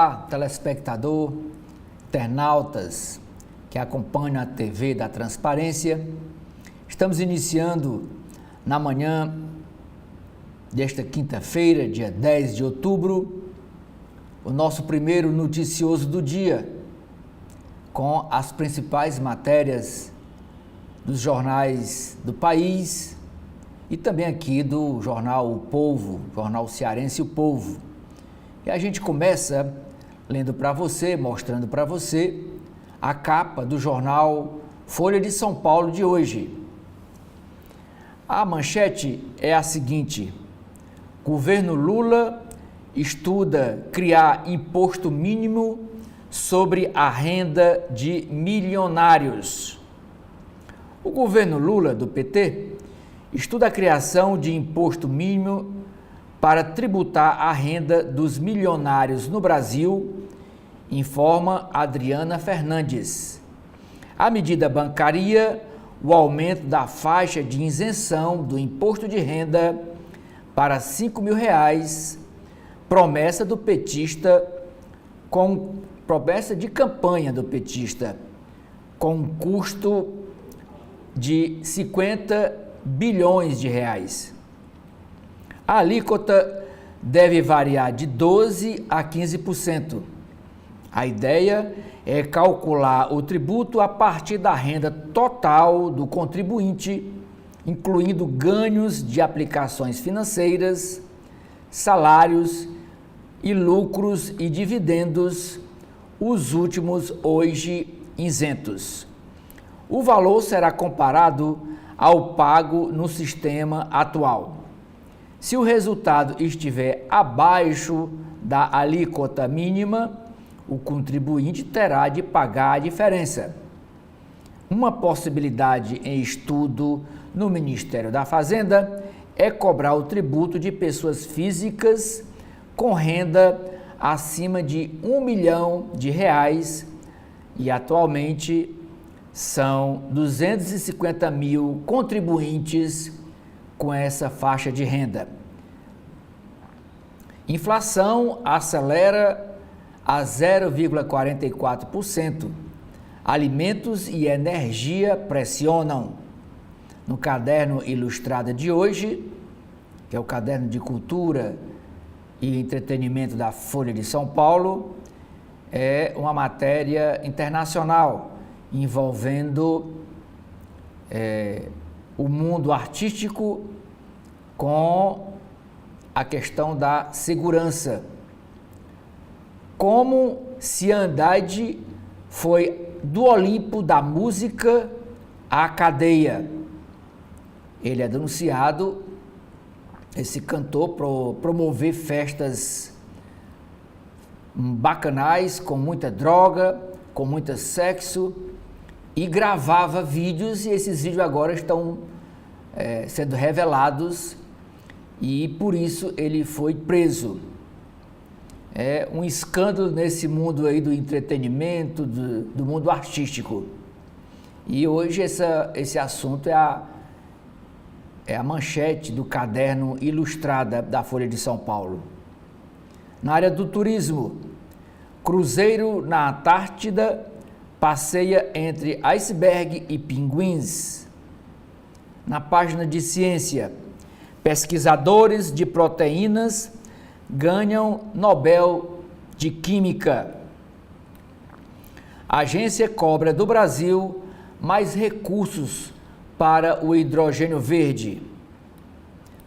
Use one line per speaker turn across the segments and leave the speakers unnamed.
Olá, telespectador, internautas que acompanham a TV da Transparência. Estamos iniciando na manhã desta quinta-feira, dia 10 de outubro, o nosso primeiro noticioso do dia, com as principais matérias dos jornais do país e também aqui do jornal O Povo, jornal cearense O Povo. E a gente começa lendo para você, mostrando para você a capa do jornal Folha de São Paulo de hoje. A manchete é a seguinte: governo Lula estuda criar imposto mínimo sobre a renda de milionários. O governo Lula, do PT, estuda a criação de imposto mínimo para tributar a renda dos milionários no Brasil, informa Adriana Fernandes. A medida bancaria o aumento da faixa de isenção do imposto de renda para R$ 5.000, promessa de campanha do petista, com um custo de 50 bilhões de reais. A alíquota deve variar de 12% a 15%. A ideia é calcular o tributo a partir da renda total do contribuinte, incluindo ganhos de aplicações financeiras, salários e lucros e dividendos, os últimos hoje isentos. O valor será comparado ao pago no sistema atual. Se o resultado estiver abaixo da alíquota mínima, o contribuinte terá de pagar a diferença. Uma possibilidade em estudo no Ministério da Fazenda é cobrar o tributo de pessoas físicas com renda acima de R$ 1 milhão e atualmente são 250 mil contribuintes com essa faixa de renda. Inflação acelera a 0,44%. Alimentos e energia pressionam. No caderno ilustrado de hoje, que é o caderno de cultura e entretenimento da Folha de São Paulo, é uma matéria internacional envolvendo o mundo artístico com a questão da segurança. Como Ciandade foi do Olimpo da música à cadeia. Ele é denunciado, esse cantor, por promover festas bacanais, com muita droga, com muito sexo, e gravava vídeos, e esses vídeos agora estão sendo revelados, e por isso ele foi preso. É um escândalo nesse mundo aí do entretenimento, do mundo artístico. E hoje esse assunto é a manchete do caderno ilustrada da Folha de São Paulo. Na área do turismo, cruzeiro na Antártida passeia entre iceberg e pinguins. Na página de ciência, pesquisadores de proteínas ganham Nobel de Química. A agência cobra do Brasil mais recursos para o hidrogênio verde.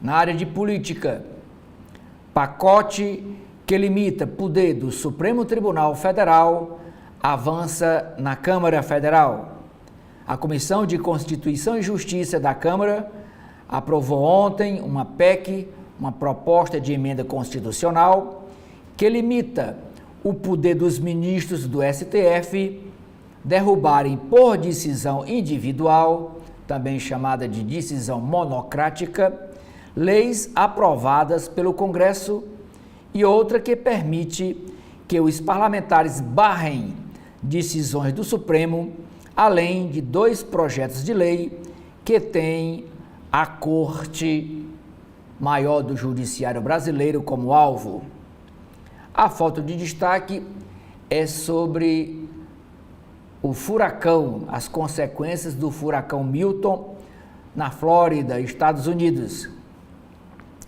Na área de política, pacote que limita poder do Supremo Tribunal Federal avança na Câmara Federal. A Comissão de Constituição e Justiça da Câmara aprovou ontem uma PEC, uma proposta de emenda constitucional, que limita o poder dos ministros do STF derrubarem por decisão individual, também chamada de decisão monocrática, leis aprovadas pelo Congresso, e outra que permite que os parlamentares barrem decisões do Supremo, além de 2 projetos de lei que têm a Corte Maior do Judiciário Brasileiro como alvo. A foto de destaque é sobre o furacão, as consequências do furacão Milton na Flórida, Estados Unidos.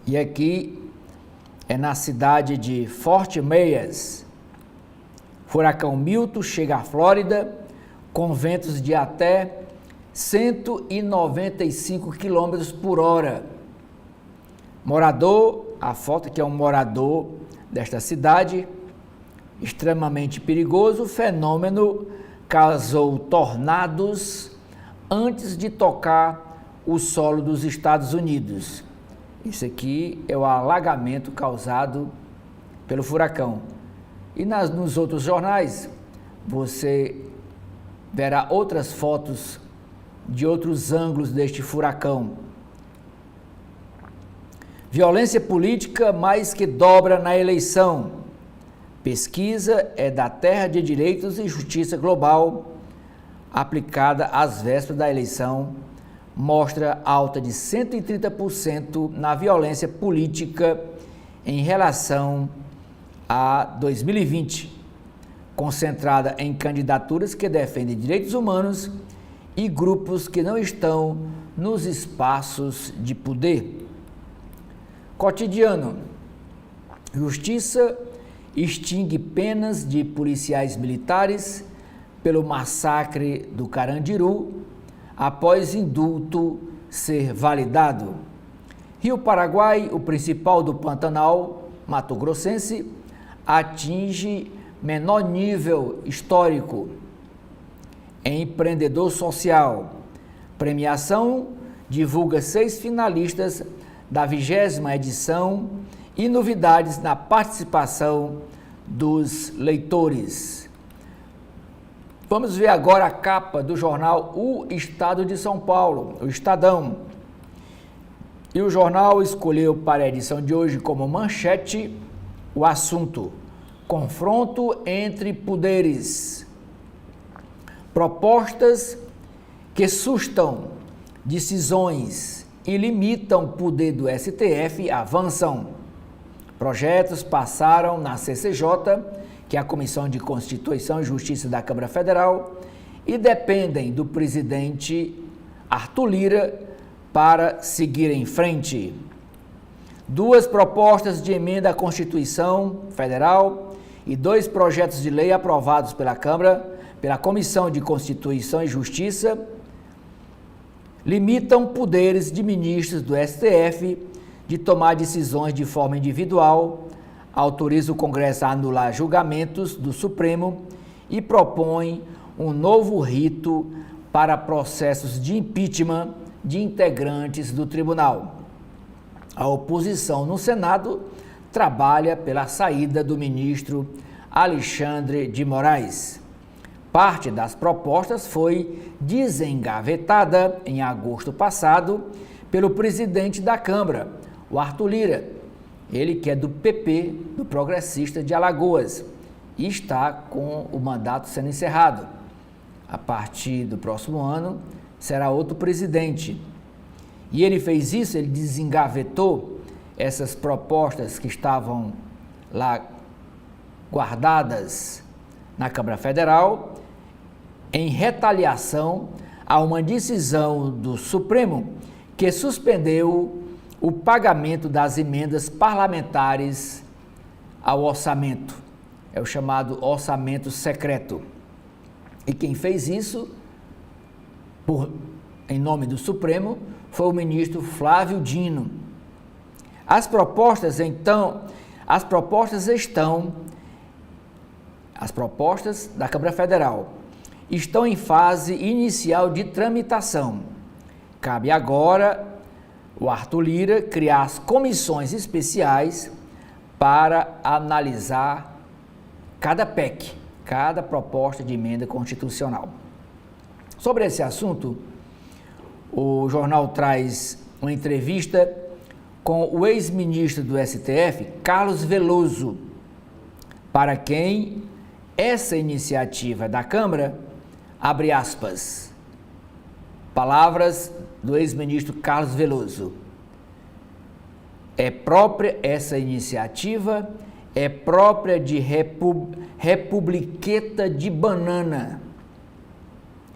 E aqui é na cidade de Fort Myers. Furacão Milton chega à Flórida com ventos de até 195 km por hora. A foto que é um morador desta cidade, extremamente perigoso, o fenômeno causou tornados antes de tocar o solo dos Estados Unidos. Isso aqui é o alagamento causado pelo furacão. E nos outros jornais, você verá outras fotos de outros ângulos deste furacão. Violência política mais que dobra na eleição. Pesquisa é da Terra de Direitos e Justiça Global, aplicada às vésperas da eleição, mostra alta de 130% na violência política em relação a 2020, concentrada em candidaturas que defendem direitos humanos e grupos que não estão nos espaços de poder. Cotidiano. Justiça extingue penas de policiais militares pelo massacre do Carandiru após indulto ser validado. Rio Paraguai, o principal do Pantanal Mato Grossense, atinge menor nível histórico. Empreendedor social. Premiação divulga 6 finalistas da 20ª edição e novidades na participação dos leitores. Vamos ver agora a capa do jornal O Estado de São Paulo, o Estadão. E o jornal escolheu para a edição de hoje como manchete o assunto: confronto entre poderes. Propostas que sustam decisões e limitam o poder do STF avançam. Projetos passaram na CCJ, que é a Comissão de Constituição e Justiça da Câmara Federal, e dependem do presidente Arthur Lira para seguir em frente. 2 propostas de emenda à Constituição Federal e 2 projetos de lei aprovados pela Câmara, pela Comissão de Constituição e Justiça, limitam poderes de ministros do STF de tomar decisões de forma individual, autoriza o Congresso a anular julgamentos do Supremo e propõe um novo rito para processos de impeachment de integrantes do tribunal. A oposição no Senado trabalha pela saída do ministro Alexandre de Moraes. Parte das propostas foi desengavetada em agosto passado pelo presidente da Câmara, o Arthur Lira, ele que é do PP, do Progressista de Alagoas, e está com o mandato sendo encerrado. A partir do próximo ano, será outro presidente. E ele fez isso, ele desengavetou essas propostas que estavam lá guardadas na Câmara Federal, em retaliação a uma decisão do Supremo que suspendeu o pagamento das emendas parlamentares ao orçamento. É o chamado orçamento secreto. E quem fez isso, em nome do Supremo, foi o ministro Flávio Dino. As propostas da Câmara Federal estão em fase inicial de tramitação. Cabe agora o Arthur Lira criar as comissões especiais para analisar cada PEC, cada proposta de emenda constitucional. Sobre esse assunto, o jornal traz uma entrevista com o ex-ministro do STF, Carlos Veloso, para quem essa iniciativa da Câmara, abre aspas, palavras do ex-ministro Carlos Veloso, é própria essa iniciativa, é própria de Republiqueta de Banana.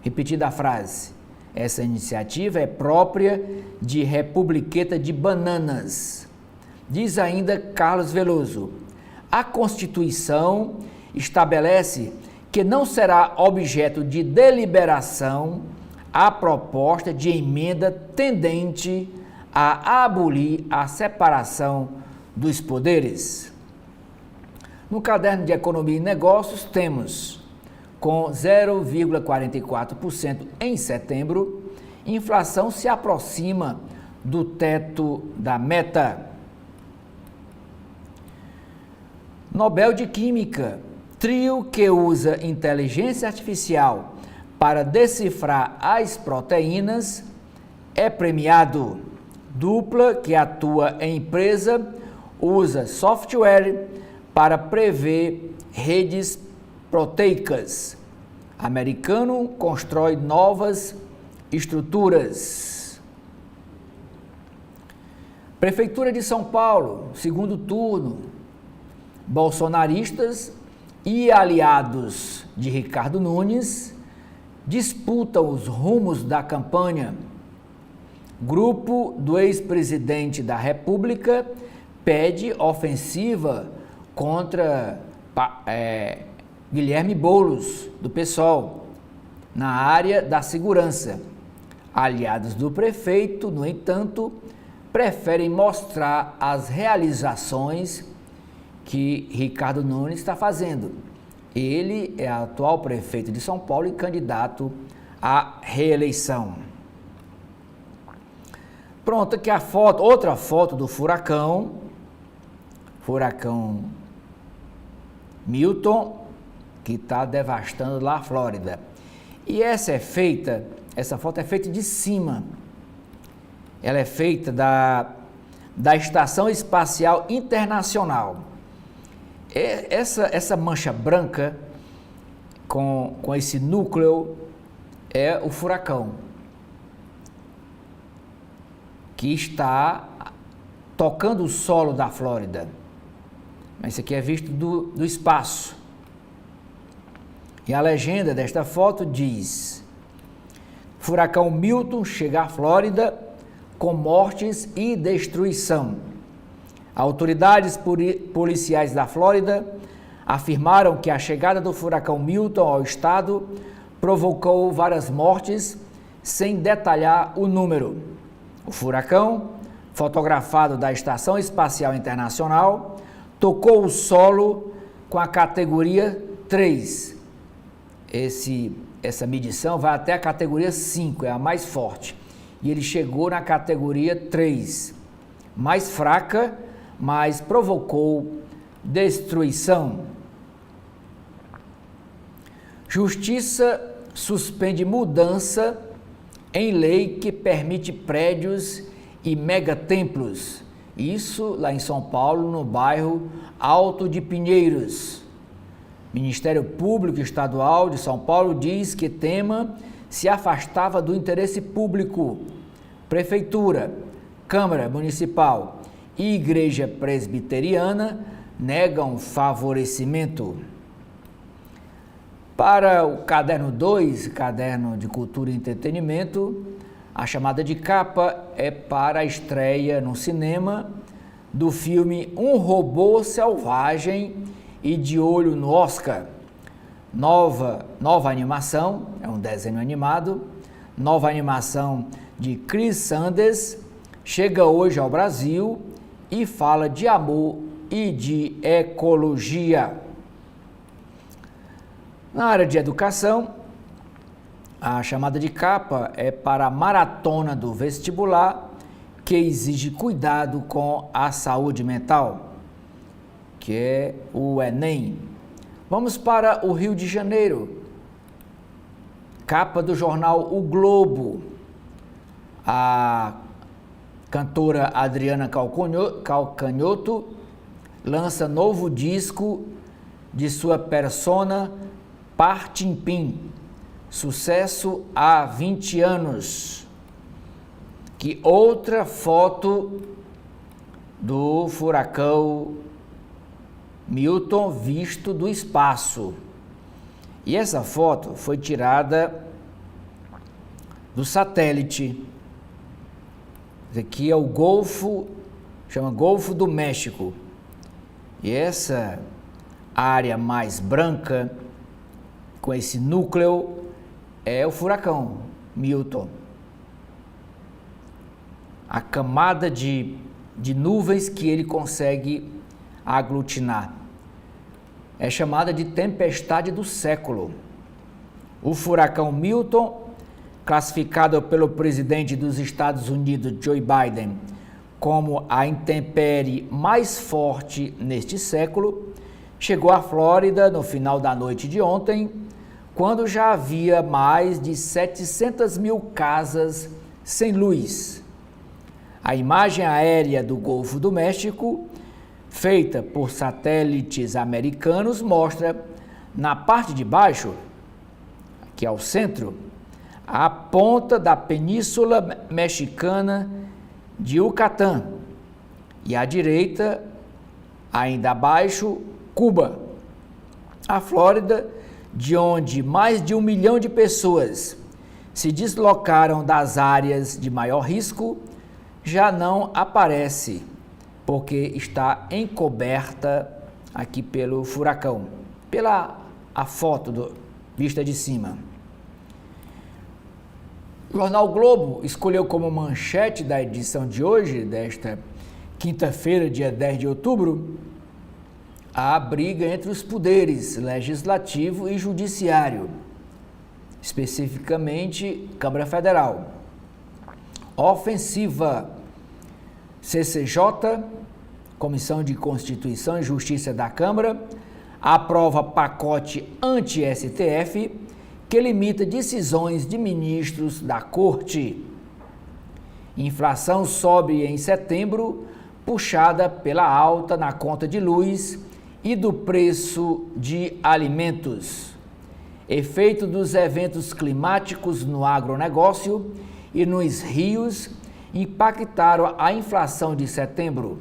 Repetida a frase. Essa iniciativa é própria de Republiqueta de Bananas. Diz ainda Carlos Veloso: a Constituição estabelece que não será objeto de deliberação a proposta de emenda tendente a abolir a separação dos poderes. No caderno de Economia e Negócios temos, com 0,44% em setembro, inflação se aproxima do teto da meta. Nobel de Química, trio que usa inteligência artificial para decifrar as proteínas, é premiado. Dupla que atua em empresa usa software para prever redes proteicas. Americano constrói novas estruturas. Prefeitura de São Paulo, segundo turno. Bolsonaristas e aliados de Ricardo Nunes disputam os rumos da campanha. Grupo do ex-presidente da República pede ofensiva contra Guilherme Boulos, do PSOL, na área da segurança. Aliados do prefeito, no entanto, preferem mostrar as realizações que Ricardo Nunes está fazendo. Ele é atual prefeito de São Paulo e candidato à reeleição. Pronto, aqui a foto, outra foto do furacão Milton, que está devastando lá a Flórida. E essa foto é feita de cima. Ela é feita da Estação Espacial Internacional. Essa mancha branca com esse núcleo é o furacão que está tocando o solo da Flórida. Mas isso aqui é visto do espaço. E a legenda desta foto diz: furacão Milton chega à Flórida com mortes e destruição. Autoridades policiais da Flórida afirmaram que a chegada do furacão Milton ao estado provocou várias mortes, sem detalhar o número. O furacão, fotografado da Estação Espacial Internacional, tocou o solo com a categoria 3. Essa medição vai até a categoria 5, é a mais forte. E ele chegou na categoria 3, mais fraca, mas provocou destruição. Justiça suspende mudança em lei que permite prédios e megatemplos. Isso lá em São Paulo, no bairro Alto de Pinheiros. Ministério Público Estadual de São Paulo diz que tema se afastava do interesse público. Prefeitura, Câmara Municipal e Igreja Presbiteriana negam favorecimento. Para o caderno 2, caderno de cultura e entretenimento, a chamada de capa é para a estreia no cinema do filme Um Robô Selvagem e de olho no Oscar. Nova animação, é um desenho animado, nova animação de Chris Sanders, chega hoje ao Brasil e fala de amor e de ecologia. Na área de educação, a chamada de capa é para a maratona do vestibular, que exige cuidado com a saúde mental, que é o Enem. Vamos para o Rio de Janeiro. Capa do jornal O Globo. A cantora Adriana Calcanhoto lança novo disco de sua persona Partimpim. Sucesso há 20 anos. Que outra foto do furacão Milton visto do espaço. E essa foto foi tirada do satélite. Esse aqui é o Golfo, chama Golfo do México. E essa área mais branca, com esse núcleo, é o furacão Milton. A camada de nuvens que ele consegue aglutinar. É chamada de tempestade do século. O furacão Milton, classificado pelo presidente dos Estados Unidos, Joe Biden, como a intempérie mais forte neste século, chegou à Flórida no final da noite de ontem, quando já havia mais de 700 mil casas sem luz. A imagem aérea do Golfo do México, feita por satélites americanos, mostra na parte de baixo, aqui ao centro, a ponta da Península Mexicana de Yucatán e à direita, ainda abaixo, Cuba. A Flórida, de onde mais de 1 milhão de pessoas se deslocaram das áreas de maior risco, já não aparece, porque está encoberta aqui pelo furacão, pela a foto vista de cima. O Jornal Globo escolheu como manchete da edição de hoje, desta quinta-feira, dia 10 de outubro, a briga entre os poderes legislativo e judiciário, especificamente Câmara Federal. Ofensiva. CCJ, Comissão de Constituição e Justiça da Câmara, aprova pacote anti-STF que limita decisões de ministros da Corte. Inflação sobe em setembro, puxada pela alta na conta de luz e do preço de alimentos. Efeito dos eventos climáticos no agronegócio e nos rios impactaram a inflação de setembro.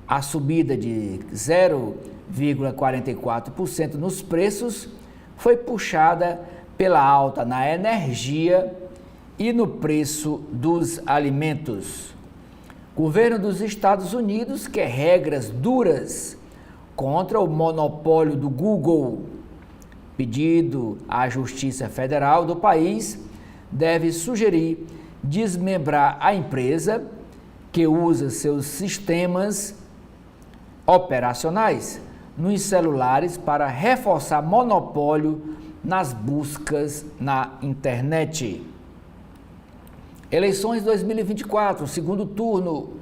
A subida de 0,44% nos preços foi puxada pela alta na energia e no preço dos alimentos. Governo dos Estados Unidos quer regras duras contra o monopólio do Google. Pedido à Justiça Federal do país deve sugerir desmembrar a empresa que usa seus sistemas operacionais nos celulares para reforçar monopólio nas buscas na internet. Eleições 2024, segundo turno.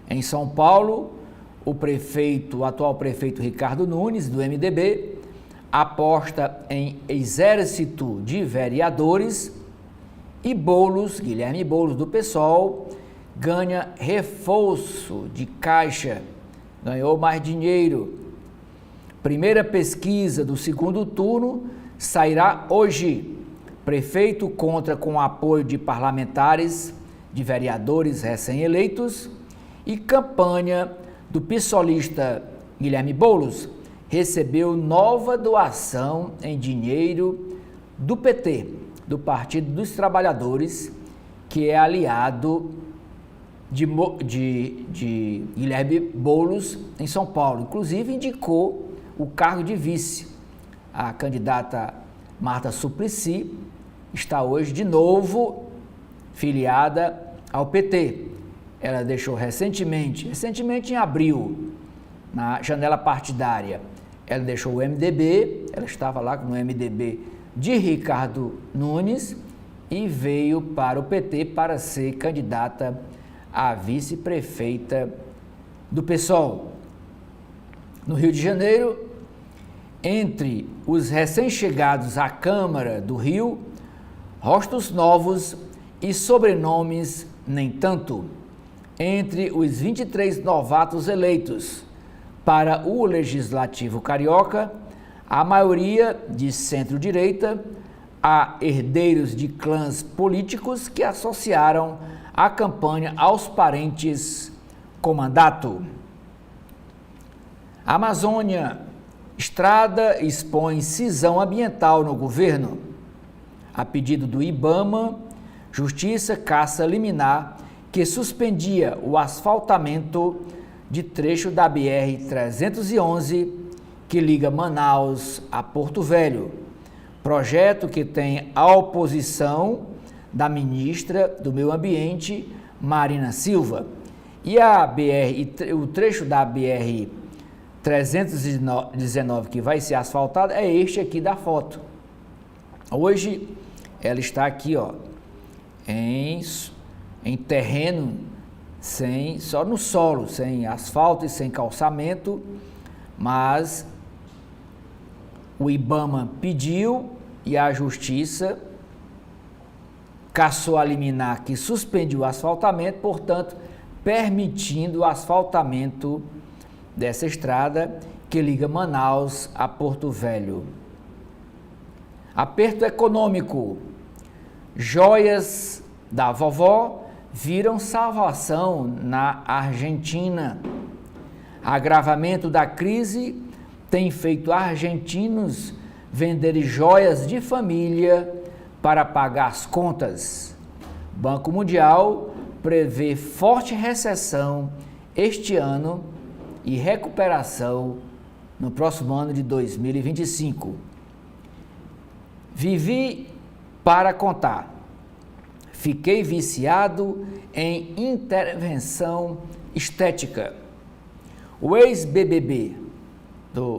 Em São Paulo, o atual prefeito Ricardo Nunes, do MDB, aposta em exército de vereadores e Guilherme Boulos, do PSOL, ganha reforço de caixa, ganhou mais dinheiro. Primeira pesquisa do segundo turno sairá hoje. Prefeito conta com apoio de parlamentares, de vereadores recém-eleitos, e campanha do pissolista Guilherme Boulos recebeu nova doação em dinheiro do PT, do Partido dos Trabalhadores, que é aliado de Guilherme Boulos em São Paulo. Inclusive indicou o cargo de vice. A candidata Marta Suplicy está hoje de novo filiada ao PT. Ela deixou recentemente em abril, na janela partidária, ela deixou o MDB, ela estava lá no MDB de Ricardo Nunes e veio para o PT para ser candidata a vice-prefeita do PSOL. No Rio de Janeiro, entre os recém-chegados à Câmara do Rio, rostos novos e sobrenomes nem tanto. Entre os 23 novatos eleitos para o Legislativo Carioca, a maioria de centro-direita, há herdeiros de clãs políticos que associaram a campanha aos parentes com mandato. Amazônia, Estrada expõe cisão ambiental no governo. A pedido do IBAMA, Justiça caça liminar que suspendia o asfaltamento de trecho da BR-311 que liga Manaus a Porto Velho. Projeto que tem a oposição da ministra do Meio Ambiente, Marina Silva. E o trecho da BR-319 que vai ser asfaltado é este aqui da foto. Hoje ela está aqui, ó, em terreno só no solo, sem asfalto e sem calçamento, mas o IBAMA pediu e a Justiça cassou a liminar que suspendeu o asfaltamento, portanto, permitindo o asfaltamento dessa estrada que liga Manaus a Porto Velho. Aperto econômico. Joias da vovó viram salvação na Argentina. Agravamento da crise tem feito argentinos venderem joias de família para pagar as contas. Banco Mundial prevê forte recessão este ano e recuperação no próximo ano de 2025. Vivi para contar. Fiquei viciado em intervenção estética. O ex-BBB,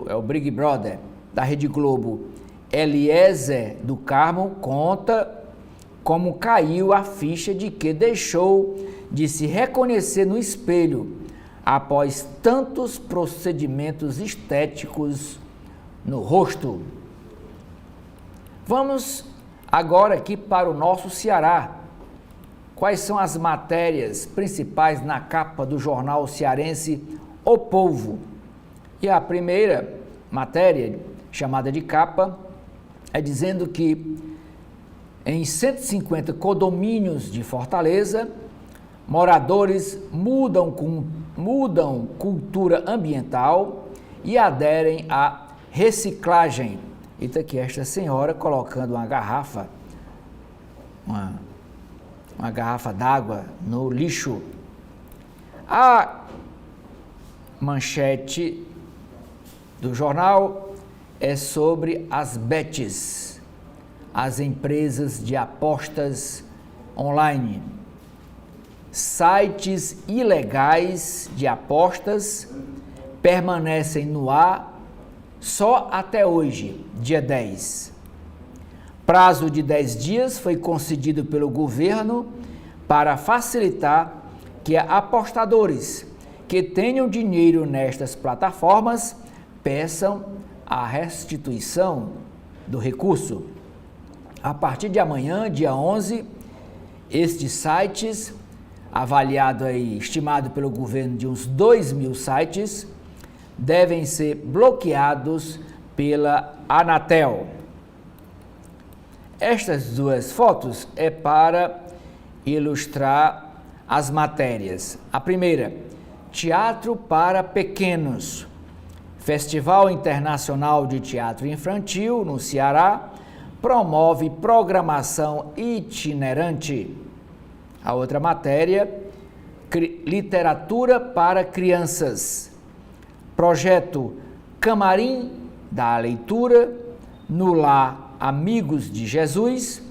é o Big Brother, da Rede Globo, Eliezer do Carmo, conta como caiu a ficha de que deixou de se reconhecer no espelho após tantos procedimentos estéticos no rosto. Vamos agora aqui para o nosso Ceará. Quais são as matérias principais na capa do jornal cearense O Povo? E a primeira matéria, chamada de capa, é dizendo que em 150 condomínios de Fortaleza, moradores mudam cultura ambiental e aderem à reciclagem. E está aqui esta senhora colocando uma garrafa d'água no lixo. A manchete do jornal é sobre as bets, as empresas de apostas online. Sites ilegais de apostas permanecem no ar só até hoje, dia 10. Prazo de 10 dias foi concedido pelo governo para facilitar que apostadores que tenham dinheiro nestas plataformas peçam a restituição do recurso. A partir de amanhã, dia 11, estes sites, avaliado aí, estimado pelo governo de uns 2.000 sites, devem ser bloqueados pela Anatel. Estas duas fotos é para ilustrar as matérias. A primeira, Teatro para Pequenos. Festival Internacional de Teatro Infantil, no Ceará, promove programação itinerante. A outra matéria, Literatura para Crianças. Projeto Camarim da Leitura, no Lar Amigos de Jesus,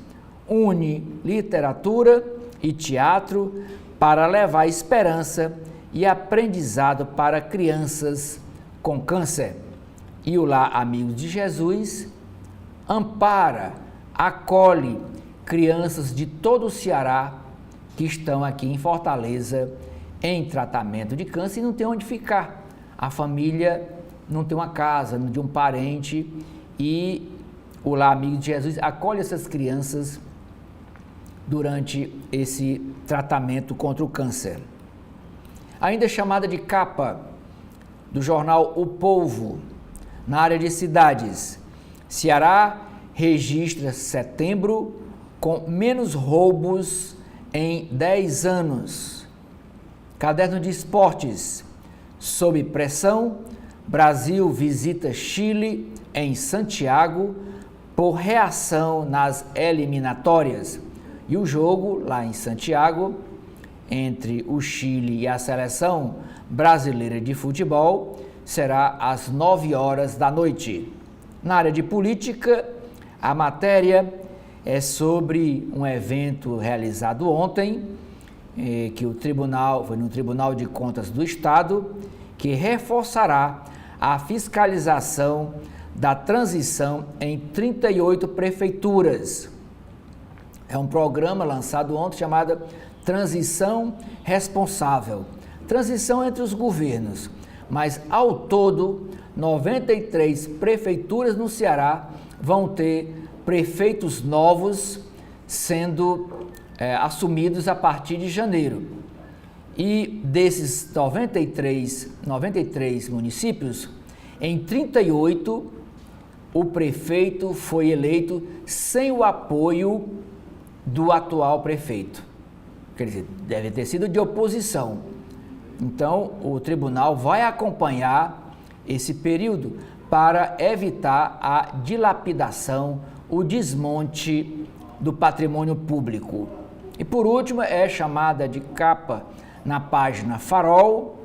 une literatura e teatro para levar esperança e aprendizado para crianças com câncer. E o Lar Amigos de Jesus ampara, acolhe crianças de todo o Ceará que estão aqui em Fortaleza em tratamento de câncer e não tem onde ficar. A família não tem uma casa, não tem um parente e o Lar Amigos de Jesus acolhe essas crianças durante esse tratamento contra o câncer. Ainda chamada de capa do jornal O Povo, na área de cidades, Ceará registra setembro com menos roubos em 10 anos. Caderno de esportes, sob pressão, Brasil visita Chile em Santiago por reação nas eliminatórias. E o jogo lá em Santiago, entre o Chile e a seleção brasileira de futebol, será às 9 horas da noite. Na área de política, a matéria é sobre um evento realizado ontem, que foi no Tribunal de Contas do Estado, que reforçará a fiscalização da transição em 38 prefeituras. É um programa lançado ontem chamado Transição Responsável. Transição entre os governos, mas ao todo 93 prefeituras no Ceará vão ter prefeitos novos sendo assumidos a partir de janeiro. E desses 93 municípios, em 38, o prefeito foi eleito sem o apoio do atual prefeito. Quer dizer, deve ter sido de oposição. Então, o tribunal vai acompanhar esse período para evitar a dilapidação, o desmonte do patrimônio público. E por último, é chamada de capa na página Farol: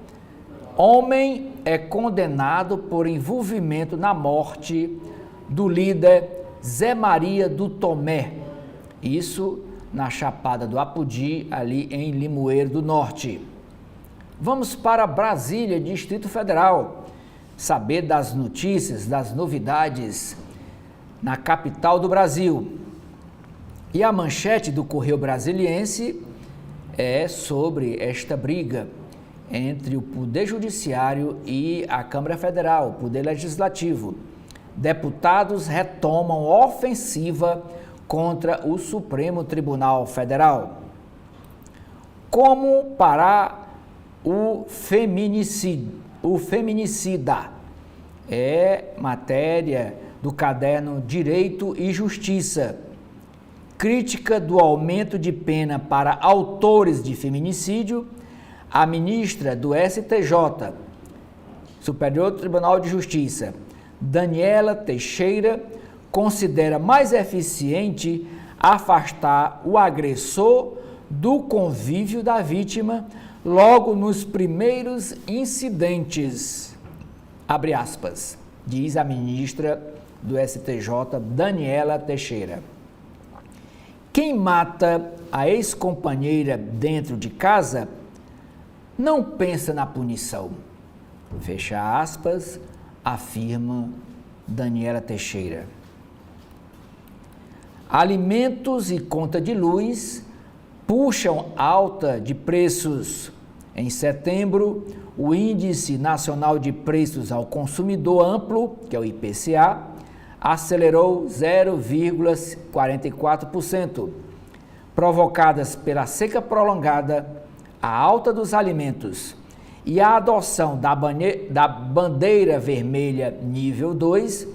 homem é condenado por envolvimento na morte do líder Zé Maria do Tomé. Isso na Chapada do Apudi, ali em Limoeiro do Norte. Vamos para Brasília, Distrito Federal, saber das notícias, das novidades na capital do Brasil. E a manchete do Correio Brasiliense é sobre esta briga entre o Poder Judiciário e a Câmara Federal, o Poder Legislativo. Deputados retomam ofensiva contra o Supremo Tribunal Federal. Como parar o feminicida? É matéria do caderno Direito e Justiça. Crítica do aumento de pena para autores de feminicídio. A ministra do STJ, Superior Tribunal de Justiça, Daniela Teixeira, considera mais eficiente afastar o agressor do convívio da vítima logo nos primeiros incidentes. Abre aspas, diz a ministra do STJ, Daniela Teixeira. Quem mata a ex-companheira dentro de casa não pensa na punição. Fecha aspas, afirma Daniela Teixeira. Alimentos e conta de luz puxam alta de preços. Em setembro, o Índice Nacional de Preços ao Consumidor Amplo, que é o IPCA, acelerou 0,44%, provocadas pela seca prolongada, a alta dos alimentos e a adoção da bandeira vermelha nível 2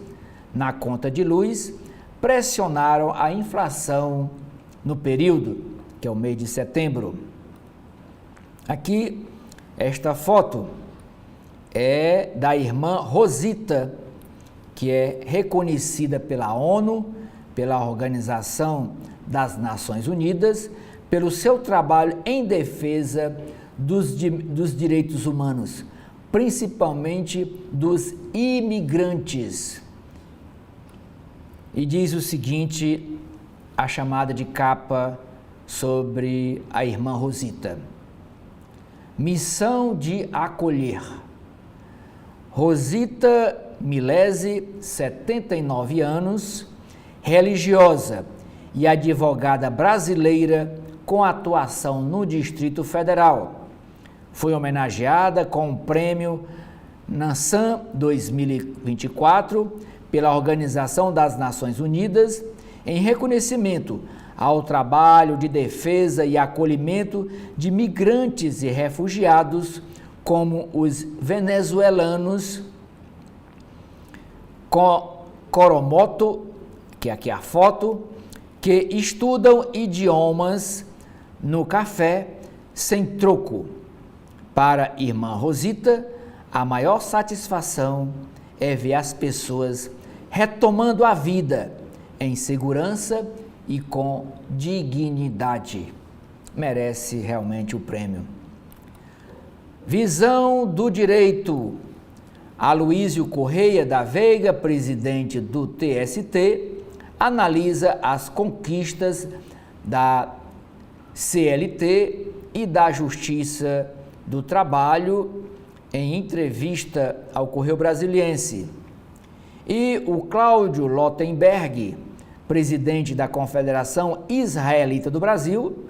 na conta de luz, pressionaram a inflação no período, que é o mês de setembro. Aqui, esta foto é da irmã Rosita, que é reconhecida pela ONU, pela Organização das Nações Unidas, pelo seu trabalho em defesa dos direitos humanos, principalmente dos imigrantes. E diz o seguinte, a chamada de capa sobre a irmã Rosita. Missão de acolher. Rosita Milese, 79 anos, religiosa e advogada brasileira com atuação no Distrito Federal. Foi homenageada com o prêmio Nansan 2024 pela Organização das Nações Unidas em reconhecimento ao trabalho de defesa e acolhimento de migrantes e refugiados como os venezuelanos Coromoto, que aqui é a foto, que estudam idiomas no café sem troco. Para irmã Rosita, a maior satisfação é ver as pessoas retomando a vida em segurança e com dignidade. Merece realmente o prêmio. Visão do direito. Aloísio Correia da Veiga, presidente do TST, analisa as conquistas da CLT e da Justiça do Trabalho em entrevista ao Correio Brasiliense. E o Cláudio Lottenberg, presidente da Confederação Israelita do Brasil,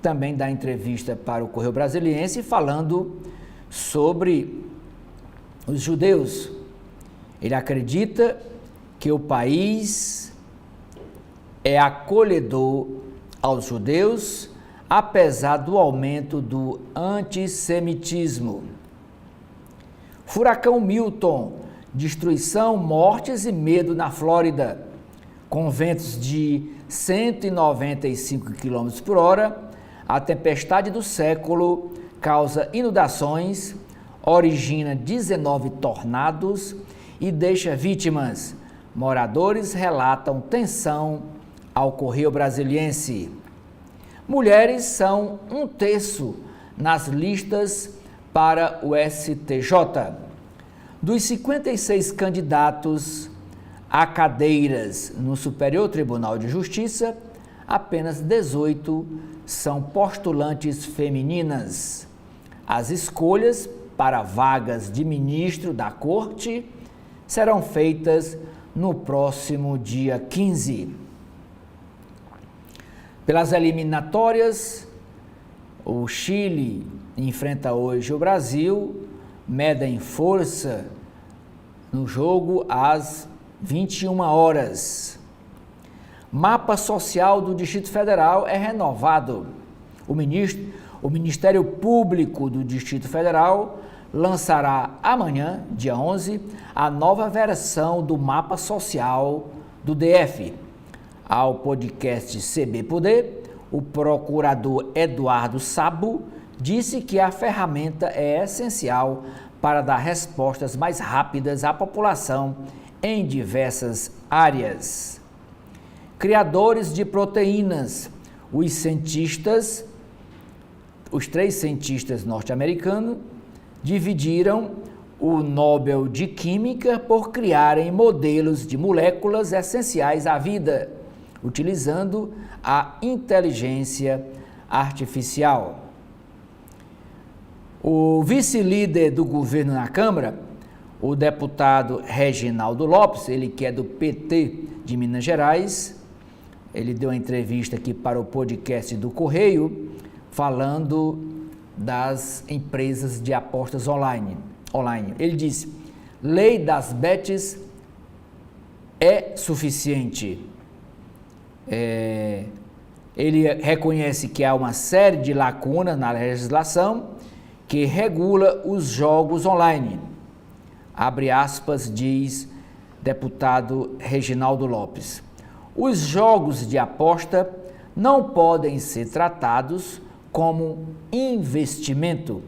também dá entrevista para o Correio Brasiliense falando sobre os judeus. Ele acredita que o país é acolhedor aos judeus, apesar do aumento do antissemitismo. Furacão Milton, destruição, mortes e medo na Flórida. Com ventos de 195 km por hora, a tempestade do século causa inundações, origina 19 tornados e deixa vítimas. Moradores relatam tensão ao Correio Brasiliense. Mulheres são 1/3 nas listas para o STJ. Dos 56 candidatos a cadeiras no Superior Tribunal de Justiça, apenas 18 são postulantes femininas. As escolhas para vagas de ministro da Corte serão feitas no próximo dia 15. Pelas eliminatórias, o Chile enfrenta hoje o Brasil, medem força no jogo às 21 horas. Mapa social do Distrito Federal é renovado. O Ministério Público do Distrito Federal lançará amanhã, dia 11, a nova versão do mapa social do DF. Ao podcast CB Poder, o procurador Eduardo Sabo disse que a ferramenta é essencial para dar respostas mais rápidas à população em diversas áreas. Criadores de proteínas, os três cientistas norte-americanos dividiram o Nobel de Química por criarem modelos de moléculas essenciais à vida, utilizando a inteligência artificial. O vice-líder do governo na Câmara, o deputado Reginaldo Lopes, ele que é do PT de Minas Gerais, ele deu uma entrevista aqui para o podcast do Correio, falando das empresas de apostas online. Ele disse: lei das bets é suficiente. Ele reconhece que há uma série de lacunas na legislação que regula os jogos online. Abre aspas, diz deputado Reginaldo Lopes. Os jogos de aposta não podem ser tratados como investimento.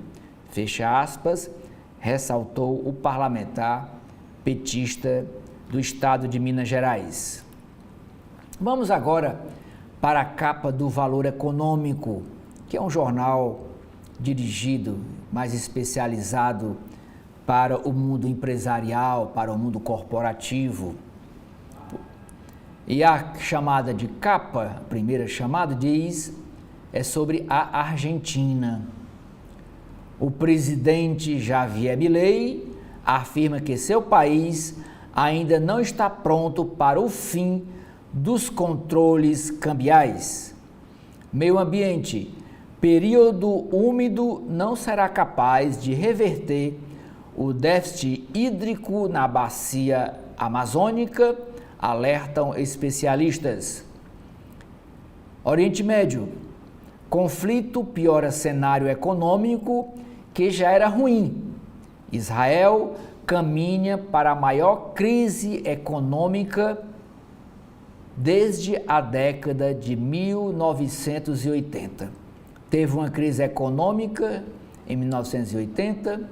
Fecha aspas, ressaltou o parlamentar petista do estado de Minas Gerais. Vamos agora para a capa do Valor Econômico, que é um jornal dirigido, mais especializado para o mundo empresarial, para o mundo corporativo. E a chamada de capa, a primeira chamada, é sobre a Argentina. O presidente Javier Milei afirma que seu país ainda não está pronto para o fim dos controles cambiais. Meio ambiente. Período úmido não será capaz de reverter o déficit hídrico na bacia amazônica, alertam especialistas. Oriente Médio. Conflito piora cenário econômico que já era ruim. Israel caminha para a maior crise econômica desde a década de 1980. Teve uma crise econômica em 1980,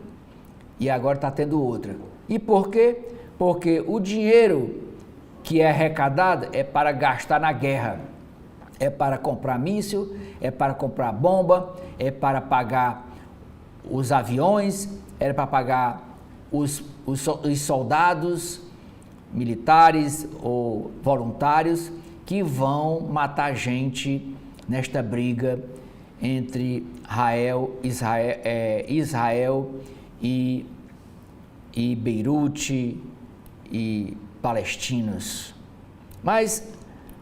e agora está tendo outra. E por quê? Porque o dinheiro que é arrecadado é para gastar na guerra, é para comprar míssil, é para comprar bomba, é para pagar os aviões, é para pagar os soldados militares ou voluntários que vão matar gente nesta briga entre Israel e Beirute e palestinos. Mas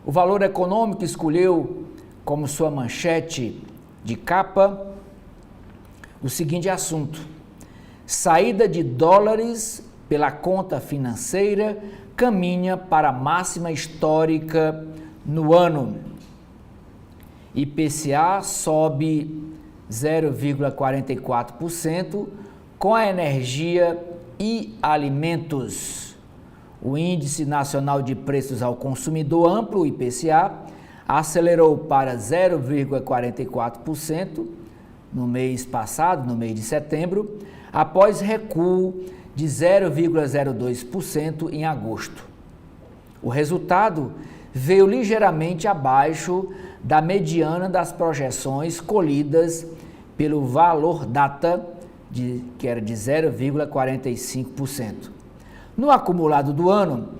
o Valor Econômico escolheu como sua manchete de capa o seguinte assunto: saída de dólares pela conta financeira caminha para a máxima histórica no ano. IPCA sobe 0,44% com a energia e alimentos. O Índice Nacional de Preços ao Consumidor Amplo, IPCA, acelerou para 0,44% no mês passado, no mês de setembro, após recuo de 0,02% em agosto. O resultado veio ligeiramente abaixo da mediana das projeções colhidas pelo Valor Data, que era de 0,45%. No acumulado do ano,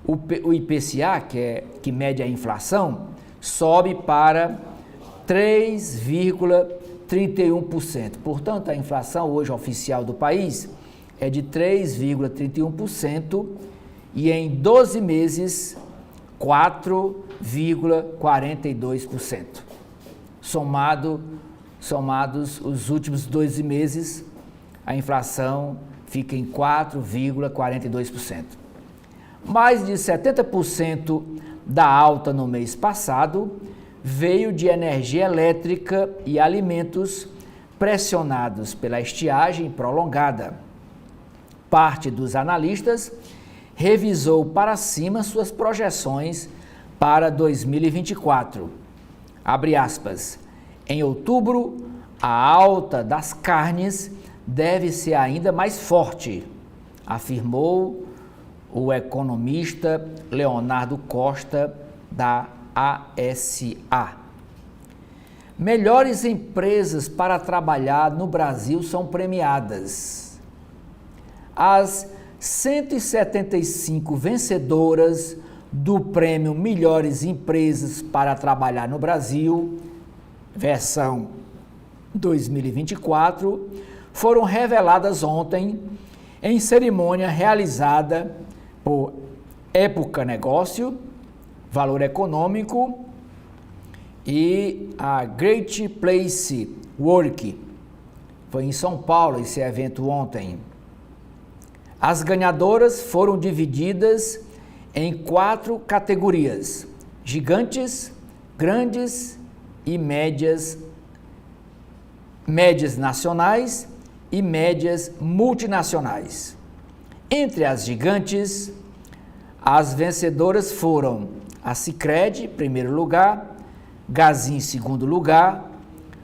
o IPCA, que mede a inflação, sobe para 3,31%. Portanto, a inflação hoje oficial do país é de 3,31% e em 12 meses, 4,42%. Somados os últimos 12 meses, a inflação fica em 4,42%. Mais de 70% da alta no mês passado veio de energia elétrica e alimentos pressionados pela estiagem prolongada. Parte dos analistas revisou para cima suas projeções para 2024. Abre aspas. Em outubro, a alta das carnes deve ser ainda mais forte, afirmou o economista Leonardo Costa, da ASA. Melhores empresas para trabalhar no Brasil são premiadas. As 175 vencedoras do prêmio Melhores Empresas para Trabalhar no Brasil, versão 2024, foram reveladas ontem em cerimônia realizada por Época Negócio, Valor Econômico e a Great Place Work. Foi em São Paulo esse evento ontem. As ganhadoras foram divididas em 4 categorias: gigantes, grandes e médias nacionais e médias multinacionais. Entre as gigantes, as vencedoras foram a Sicredi, em primeiro lugar, Gazin, em segundo lugar,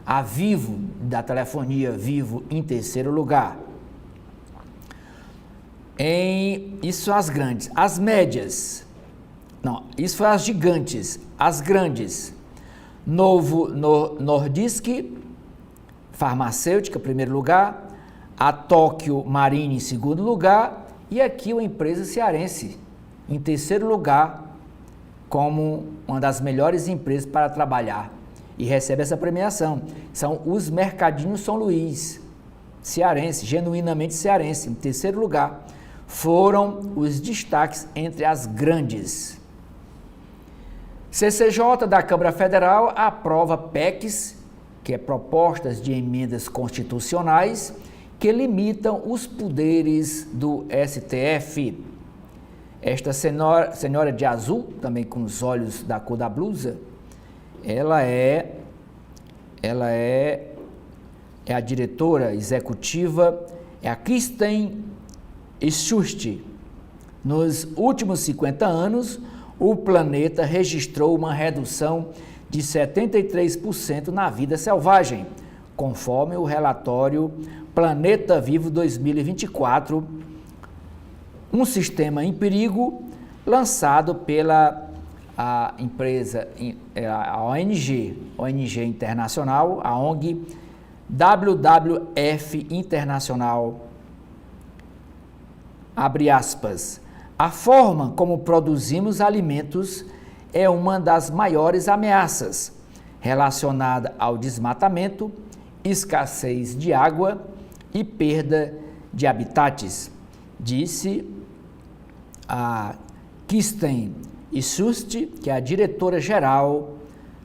a Vivo, da telefonia Vivo, em terceiro lugar. Isso são as grandes. As médias, não, isso foi as gigantes. As grandes, Novo Nordisk, farmacêutica, em primeiro lugar, a Tóquio Marine, em segundo lugar, e aqui uma empresa cearense, em terceiro lugar, como uma das melhores empresas para trabalhar, e recebe essa premiação. São os Mercadinhos São Luís, cearense, genuinamente cearense, em terceiro lugar. Foram os destaques entre as grandes. CCJ da Câmara Federal aprova PECs, que é propostas de emendas constitucionais, que limitam os poderes do STF. Esta senhora de azul, também com os olhos da cor da blusa, ela é a diretora executiva, é a Kristen Schust. Nos últimos 50 anos, o planeta registrou uma redução de 73% na vida selvagem, conforme o relatório Planeta Vivo 2024, um sistema em perigo lançado pela empresa, a ONG internacional, a ONG WWF Internacional. Abre aspas. A forma como produzimos alimentos é uma das maiores ameaças relacionada ao desmatamento, escassez de água e perda de habitats, disse a Kirsten Sust, que é a diretora-geral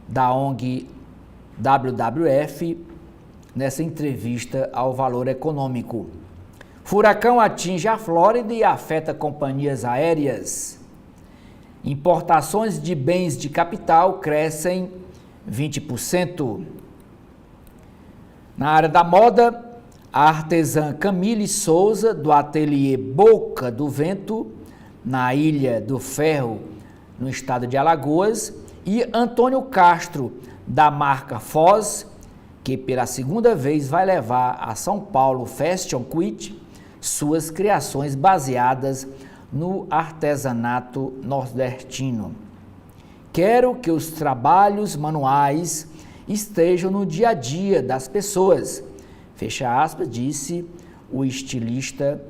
da ONG WWF, nessa entrevista ao Valor Econômico. Furacão atinge a Flórida e afeta companhias aéreas. Importações de bens de capital crescem 20%. Na área da moda, a artesã Camille Souza, do ateliê Boca do Vento, na Ilha do Ferro, no estado de Alagoas, e Antônio Castro, da marca Foz, que pela segunda vez vai levar a São Paulo Fashion Week suas criações baseadas no artesanato nordestino. Quero que os trabalhos manuais estejam no dia a dia das pessoas, fecha aspas, disse o estilista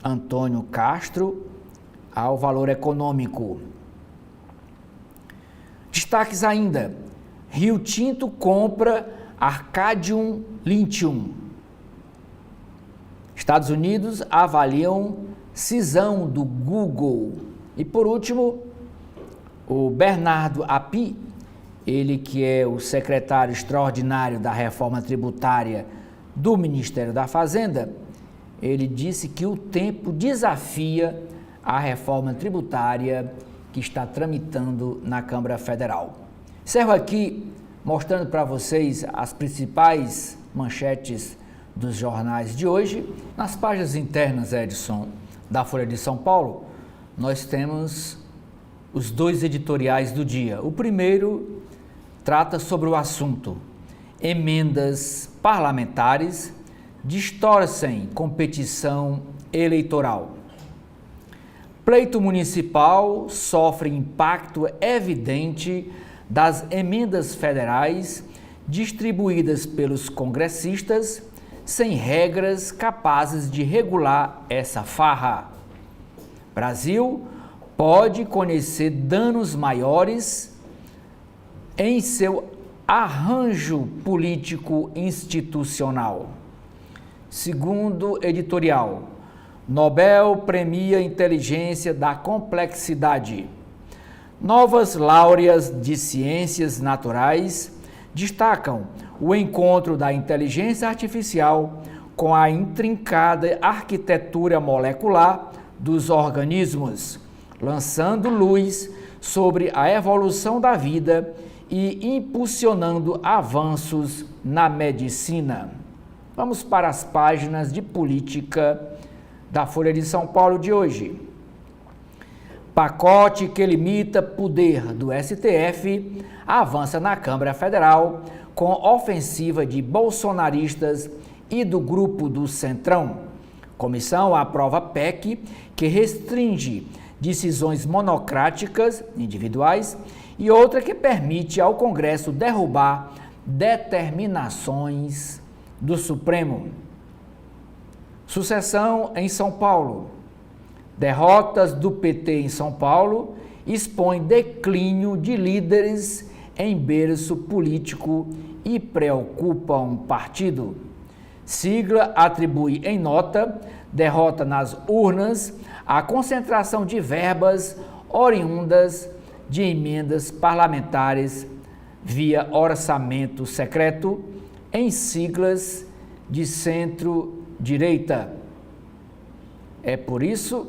Antônio Castro ao Valor Econômico. Destaques ainda: Rio Tinto compra Arcadium Lithium. Estados Unidos avaliam cisão do Google. E por último, o Bernardo Api, ele que é o secretário extraordinário da reforma tributária do Ministério da Fazenda, ele disse que o tempo desafia a reforma tributária que está tramitando na Câmara Federal. Encerro aqui mostrando para vocês as principais manchetes dos jornais de hoje. Nas páginas internas, Edson, da Folha de São Paulo, nós temos os dois editoriais do dia. O primeiro trata sobre o assunto: emendas parlamentares distorcem competição eleitoral. Pleito municipal sofre impacto evidente das emendas federais distribuídas pelos congressistas sem regras capazes de regular essa farra. Brasil pode conhecer danos maiores em seu arranjo político institucional. Segundo editorial, Nobel premia inteligência da complexidade. Novas laureas de ciências naturais destacam o encontro da inteligência artificial com a intrincada arquitetura molecular dos organismos, lançando luz sobre a evolução da vida e impulsionando avanços na medicina. Vamos para as páginas de política da Folha de São Paulo de hoje. Pacote que limita poder do STF avança na Câmara Federal com ofensiva de bolsonaristas e do grupo do Centrão. Comissão aprova PEC que restringe decisões monocráticas individuais e outra que permite ao Congresso derrubar determinações do Supremo. Sucessão em São Paulo. Derrotas do PT em São Paulo expõem declínio de líderes em berço político e preocupam o partido. Sigla atribui em nota derrota nas urnas a concentração de verbas oriundas de emendas parlamentares via orçamento secreto em siglas de centro-direita. É por isso,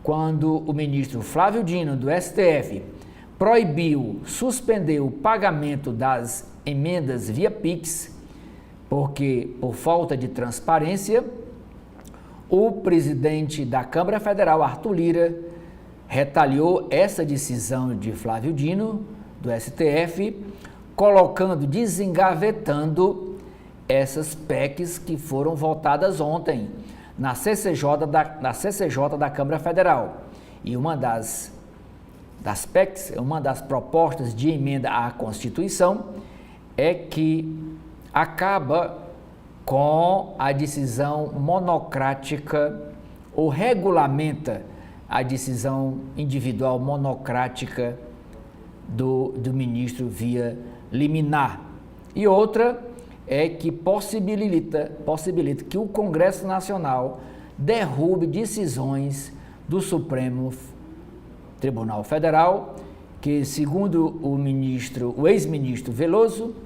quando o ministro Flávio Dino, do STF, suspendeu o pagamento das emendas via Pix, porque, por falta de transparência, o presidente da Câmara Federal, Arthur Lira, retaliou essa decisão de Flávio Dino, do STF, colocando, desengavetando essas PECs que foram votadas ontem na CCJ da Câmara Federal. E uma das PECs, uma das propostas de emenda à Constituição, é que acaba com a decisão monocrática ou regulamenta a decisão individual monocrática do ministro via liminar. E outra é que possibilita que o Congresso Nacional derrube decisões do Supremo Tribunal Federal, que, segundo o ex-ministro Veloso,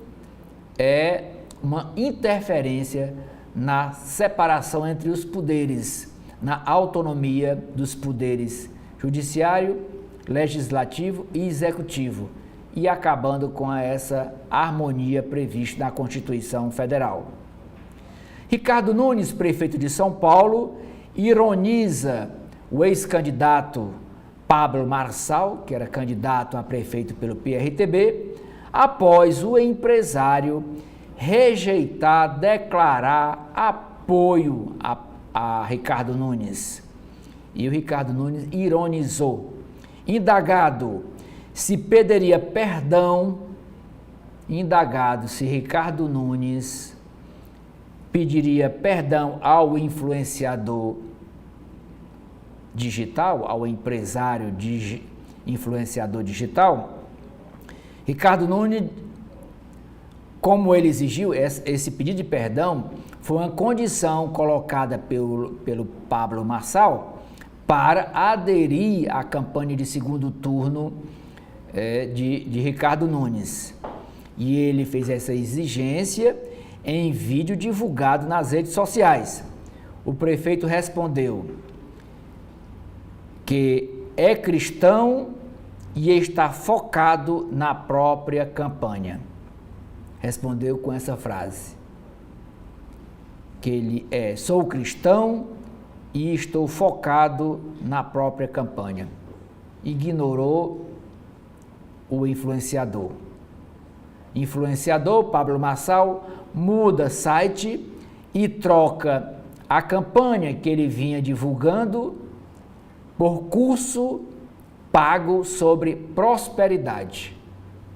é uma interferência na separação entre os poderes, na autonomia dos poderes judiciário, legislativo e executivo, e acabando com essa harmonia prevista na Constituição Federal. Ricardo Nunes, prefeito de São Paulo, ironiza o ex-candidato Pablo Marçal, que era candidato a prefeito pelo PRTB, após o empresário rejeitar declarar apoio a Ricardo Nunes. E o Ricardo Nunes ironizou. Indagado se pediria perdão, se Ricardo Nunes pediria perdão ao influenciador digital, ao empresário influenciador digital, Ricardo Nunes, como ele exigiu, esse pedido de perdão foi uma condição colocada pelo Pablo Marçal para aderir à campanha de segundo turno de Ricardo Nunes. E ele fez essa exigência em vídeo divulgado nas redes sociais. O prefeito respondeu que é cristão e está focado na própria campanha. Respondeu com essa frase, que ele sou cristão e estou focado na própria campanha. Ignorou o influenciador. Influenciador, Pablo Marçal, muda site e troca a campanha que ele vinha divulgando por curso pago sobre prosperidade.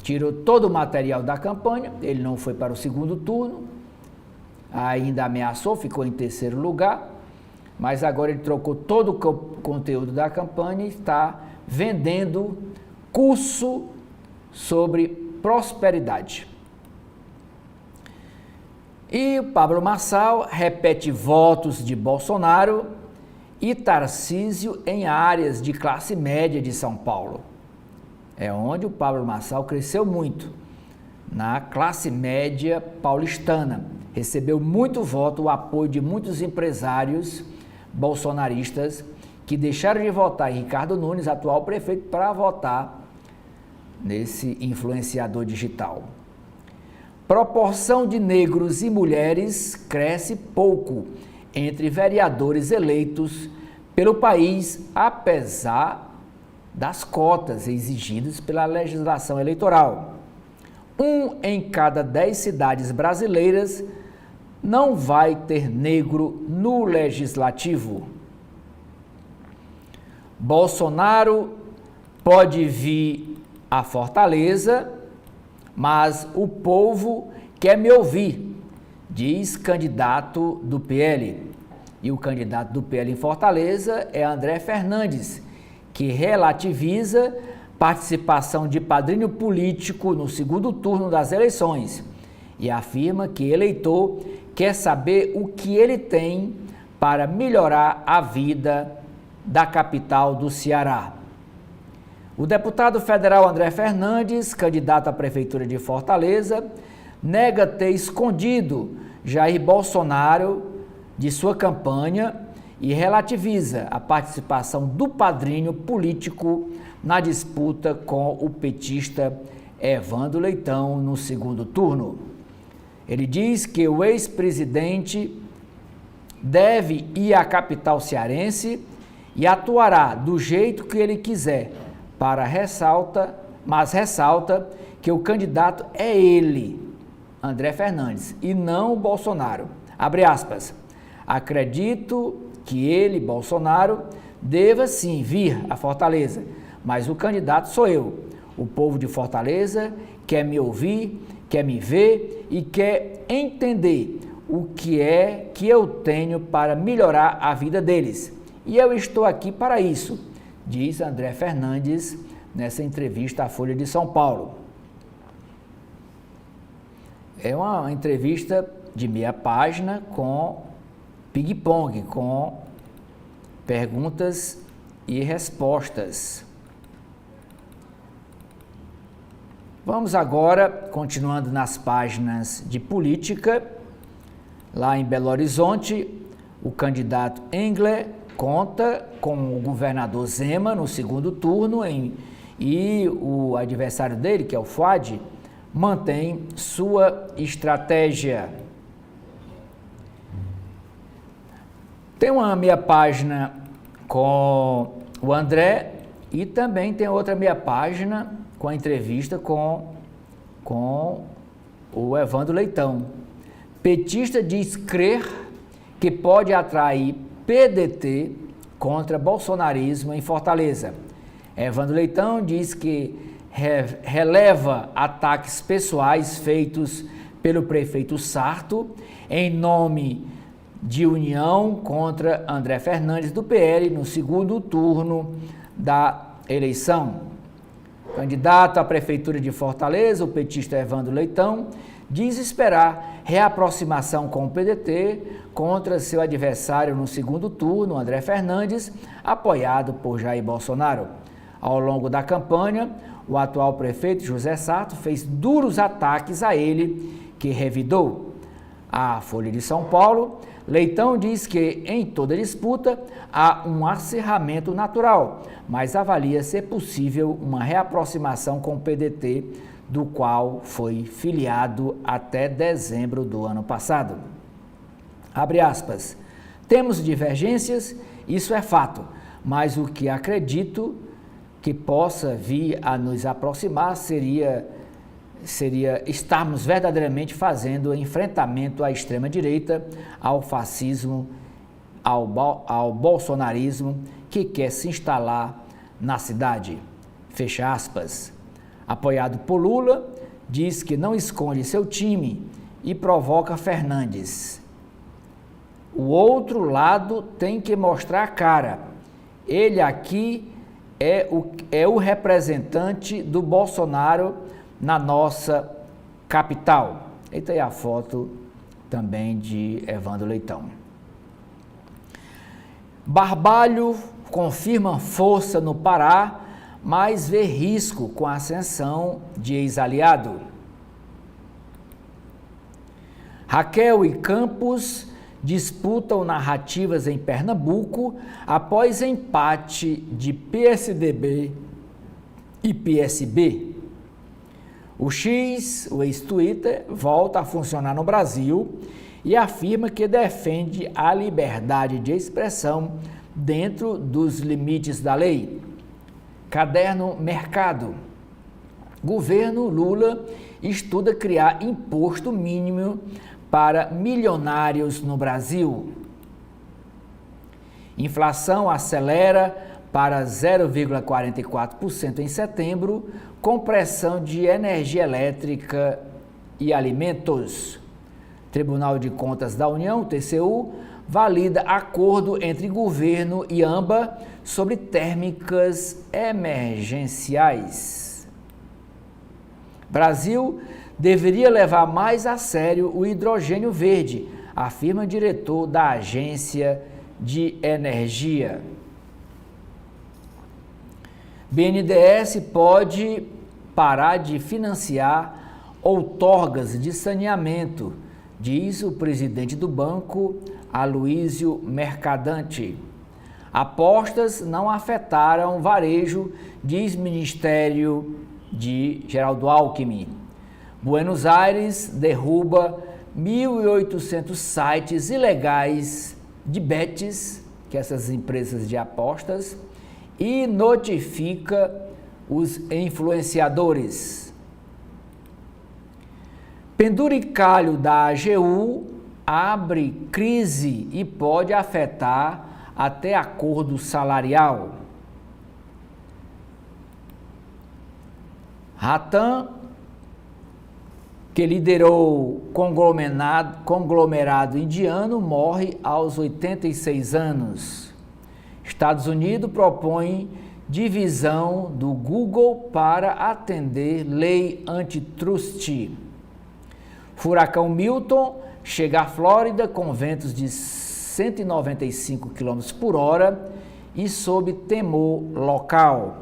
Tirou todo o material da campanha, ele não foi para o segundo turno, ainda ameaçou, ficou em terceiro lugar, mas agora ele trocou todo o conteúdo da campanha e está vendendo curso sobre prosperidade. E o Pablo Marçal repete votos de Bolsonaro e Tarcísio em áreas de classe média de São Paulo. É onde o Pablo Marçal cresceu muito, na classe média paulistana. Recebeu muito voto, o apoio de muitos empresários bolsonaristas que deixaram de votar em Ricardo Nunes, atual prefeito, para votar nesse influenciador digital. Proporção de negros e mulheres cresce pouco entre vereadores eleitos pelo país, apesar das cotas exigidas pela legislação eleitoral. 1 em cada 10 cidades brasileiras não vai ter negro no legislativo. Bolsonaro pode vir a Fortaleza, mas o povo quer me ouvir, diz candidato do PL. E o candidato do PL em Fortaleza é André Fernandes, que relativiza participação de padrinho político no segundo turno das eleições e afirma que eleitor quer saber o que ele tem para melhorar a vida da capital do Ceará. O deputado federal André Fernandes, candidato à prefeitura de Fortaleza, nega ter escondido Jair Bolsonaro de sua campanha e relativiza a participação do padrinho político na disputa com o petista Evandro Leitão no segundo turno. Ele diz que o ex-presidente deve ir à capital cearense e atuará do jeito que ele quiser, mas ressalta que o candidato é ele, André Fernandes, e não o Bolsonaro. Abre aspas. Acredito que ele, Bolsonaro, deva sim vir a Fortaleza, mas o candidato sou eu. O povo de Fortaleza quer me ouvir, quer me ver e quer entender o que é que eu tenho para melhorar a vida deles. E eu estou aqui para isso, diz André Fernandes nessa entrevista à Folha de São Paulo. É uma entrevista de meia página com ping-pong, com perguntas e respostas. Vamos agora, continuando nas páginas de política, lá em Belo Horizonte, o candidato Engler conta com o governador Zema no segundo turno e o adversário dele, que é o Fuad, mantém sua estratégia. Tem uma meia página com o André e também tem outra meia página com a entrevista com o Evandro Leitão. Petista diz crer que pode atrair PDT contra bolsonarismo em Fortaleza. Evandro Leitão diz que releva ataques pessoais feitos pelo prefeito Sarto em nome de união contra André Fernandes do PL no segundo turno da eleição. Candidato à Prefeitura de Fortaleza, o petista Evandro Leitão, diz esperar reaproximação com o PDT contra seu adversário no segundo turno, André Fernandes, apoiado por Jair Bolsonaro. Ao longo da campanha, o atual prefeito José Sarto fez duros ataques a ele, que revidou. A Folha de São Paulo, Leitão diz que em toda disputa há um acirramento natural, mas avalia ser possível uma reaproximação com o PDT, do qual foi filiado até dezembro do ano passado. Abre aspas. Temos divergências, isso é fato, mas o que acredito que possa vir a nos aproximar seria estarmos verdadeiramente fazendo enfrentamento à extrema-direita, ao fascismo, ao bolsonarismo que quer se instalar na cidade. Fecha aspas. Apoiado por Lula, diz que não esconde seu time e provoca Fernandes. O outro lado tem que mostrar a cara. Ele aqui é o representante do Bolsonaro na nossa capital. E tem a foto também de Evandro Leitão. Barbalho confirma força no Pará, mas vê risco com a ascensão de ex-aliado. Raquel e Campos disputam narrativas em Pernambuco após empate de PSDB e PSB. O X, o ex-Twitter, volta a funcionar no Brasil e afirma que defende a liberdade de expressão dentro dos limites da lei. Caderno Mercado. Governo Lula estuda criar imposto mínimo para milionários no Brasil. Inflação acelera para 0,44% em setembro, com pressão de energia elétrica e alimentos. Tribunal de Contas da União, TCU, valida acordo entre governo e AMBA sobre térmicas emergenciais. Brasil deveria levar mais a sério o hidrogênio verde, afirma diretor da Agência de Energia. BNDES pode parar de financiar outorgas de saneamento, diz o presidente do banco, Aloísio Mercadante. Apostas não afetaram varejo, diz Ministério de Geraldo Alckmin. Buenos Aires derruba 1.800 sites ilegais de bets, que essas empresas de apostas, e notifica os influenciadores. Penduricalho da AGU abre crise e pode afetar até acordo salarial. Ratan, que liderou conglomerado indiano, morre aos 86 anos. Estados Unidos propõe divisão do Google para atender lei antitrust. Furacão Milton chega à Flórida com ventos de 195 km por hora e sob temor local.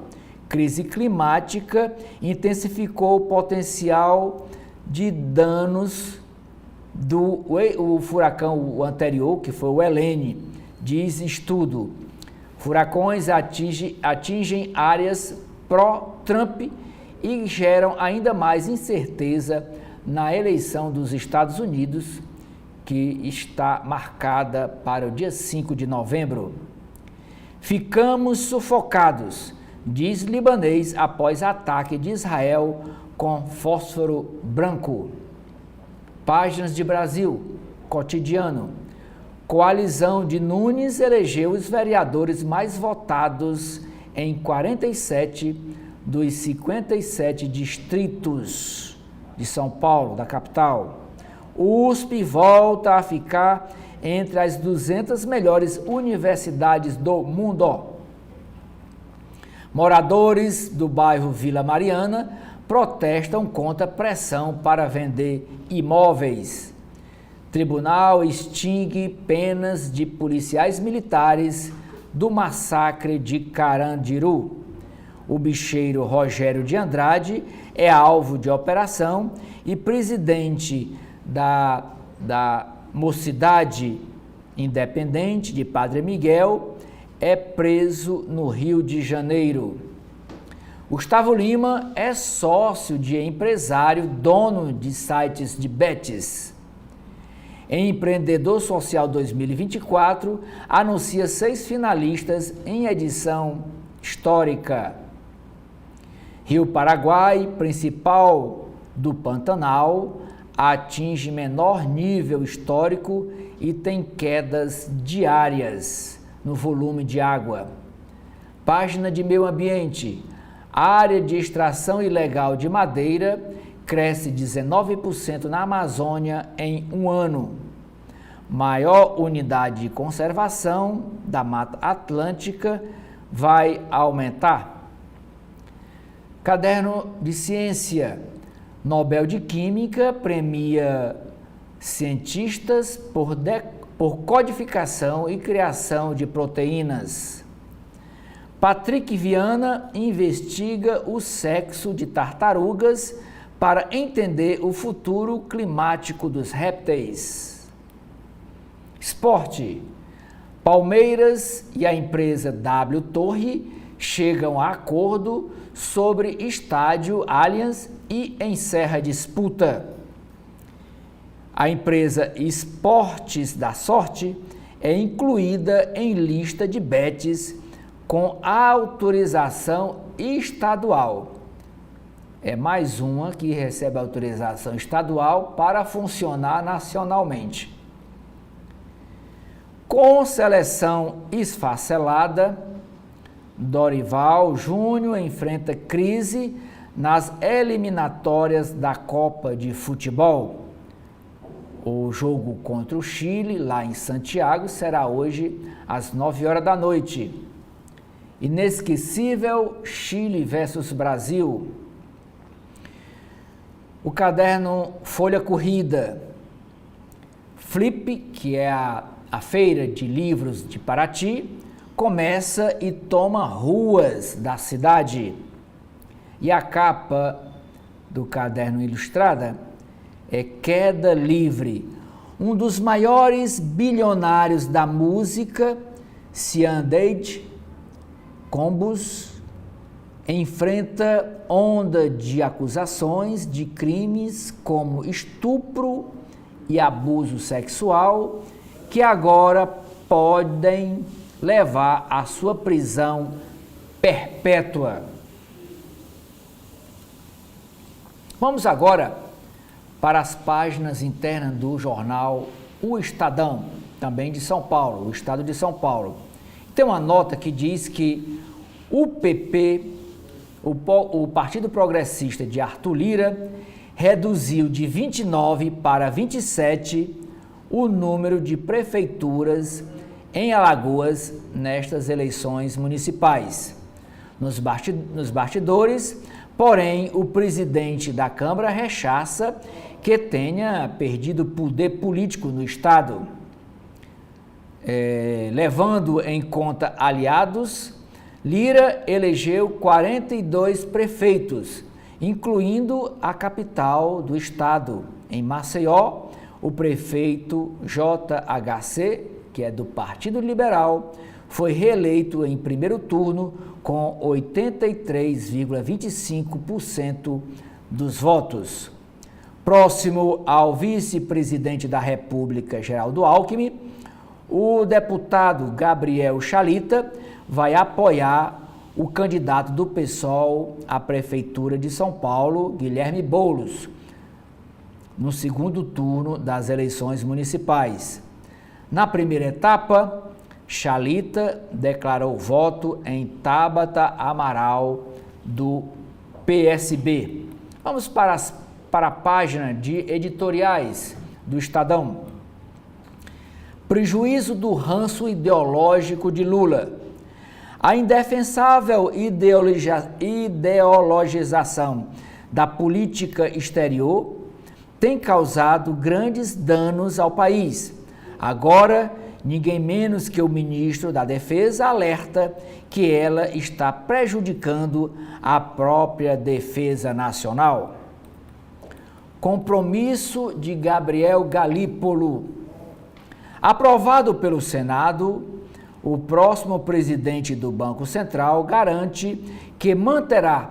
Crise climática intensificou o potencial de danos do furacão anterior, que foi o Helene, diz estudo. Furacões atingem áreas pró-Trump e geram ainda mais incerteza na eleição dos Estados Unidos, que está marcada para o dia 5 de novembro. Ficamos sufocados, diz libanês após ataque de Israel com fósforo branco. Páginas de Brasil, cotidiano. Coalizão de Nunes elegeu os vereadores mais votados em 47 dos 57 distritos de São Paulo, da capital. O USP volta a ficar entre as 200 melhores universidades do mundo. Moradores do bairro Vila Mariana protestam contra pressão para vender imóveis. Tribunal extingue penas de policiais militares do massacre de Carandiru. O bicheiro Rogério de Andrade é alvo de operação e presidente da Mocidade Independente de Padre Miguel é preso no Rio de Janeiro. Gustavo Lima é sócio de empresário, dono de sites de bets. Empreendedor Social 2024 anuncia 6 finalistas em edição histórica. Rio Paraguai, principal do Pantanal, atinge menor nível histórico e tem quedas diárias no volume de água. Página de Meio Ambiente. A área de extração ilegal de madeira cresce 19% na Amazônia em um ano. Maior unidade de conservação da Mata Atlântica vai aumentar. Caderno de Ciência. Nobel de Química premia cientistas por codificação e criação de proteínas. Patrick Viana investiga o sexo de tartarugas para entender o futuro climático dos répteis. Esporte. Palmeiras e a empresa W Torre chegam a acordo sobre estádio Allianz e encerra disputa. A empresa Esportes da Sorte é incluída em lista de bets com autorização estadual. É mais uma que recebe autorização estadual para funcionar nacionalmente. Com seleção esfacelada, Dorival Júnior enfrenta crise nas eliminatórias da Copa de Futebol. O jogo contra o Chile, lá em Santiago, será hoje às 9 horas da noite. Inesquecível Chile versus Brasil. O caderno Folha Corrida. Flip, que é a feira de livros de Paraty, começa e toma ruas da cidade. E a capa do caderno Ilustrada é Queda Livre. Um dos maiores bilionários da música, Sean Dade Combs, enfrenta onda de acusações de crimes como estupro e abuso sexual, que agora podem levar à sua prisão perpétua. Vamos agora para as páginas internas do jornal O Estadão, também de São Paulo, o Estado de São Paulo. Tem uma nota que diz que o PP, o Partido Progressista de Arthur Lira, reduziu de 29 para 27 o número de prefeituras em Alagoas nestas eleições municipais. Nos bastidores, porém, o presidente da Câmara rechaça que tenha perdido poder político no Estado. Levando em conta aliados, Lira elegeu 42 prefeitos, incluindo a capital do Estado. Em Maceió, o prefeito JHC, que é do Partido Liberal, foi reeleito em primeiro turno com 83,25% dos votos. Próximo ao vice-presidente da República, Geraldo Alckmin, o deputado Gabriel Chalita vai apoiar o candidato do PSOL à Prefeitura de São Paulo, Guilherme Boulos, no segundo turno das eleições municipais. Na primeira etapa, Chalita declarou voto em Tabata Amaral, do PSB. Vamos para a página de editoriais do Estadão. Prejuízo do ranço ideológico de Lula. A indefensável ideologização da política exterior tem causado grandes danos ao país. Agora, ninguém menos que o ministro da Defesa alerta que ela está prejudicando a própria defesa nacional. Compromisso de Gabriel Galípolo. Aprovado pelo Senado, o próximo presidente do Banco Central garante que manterá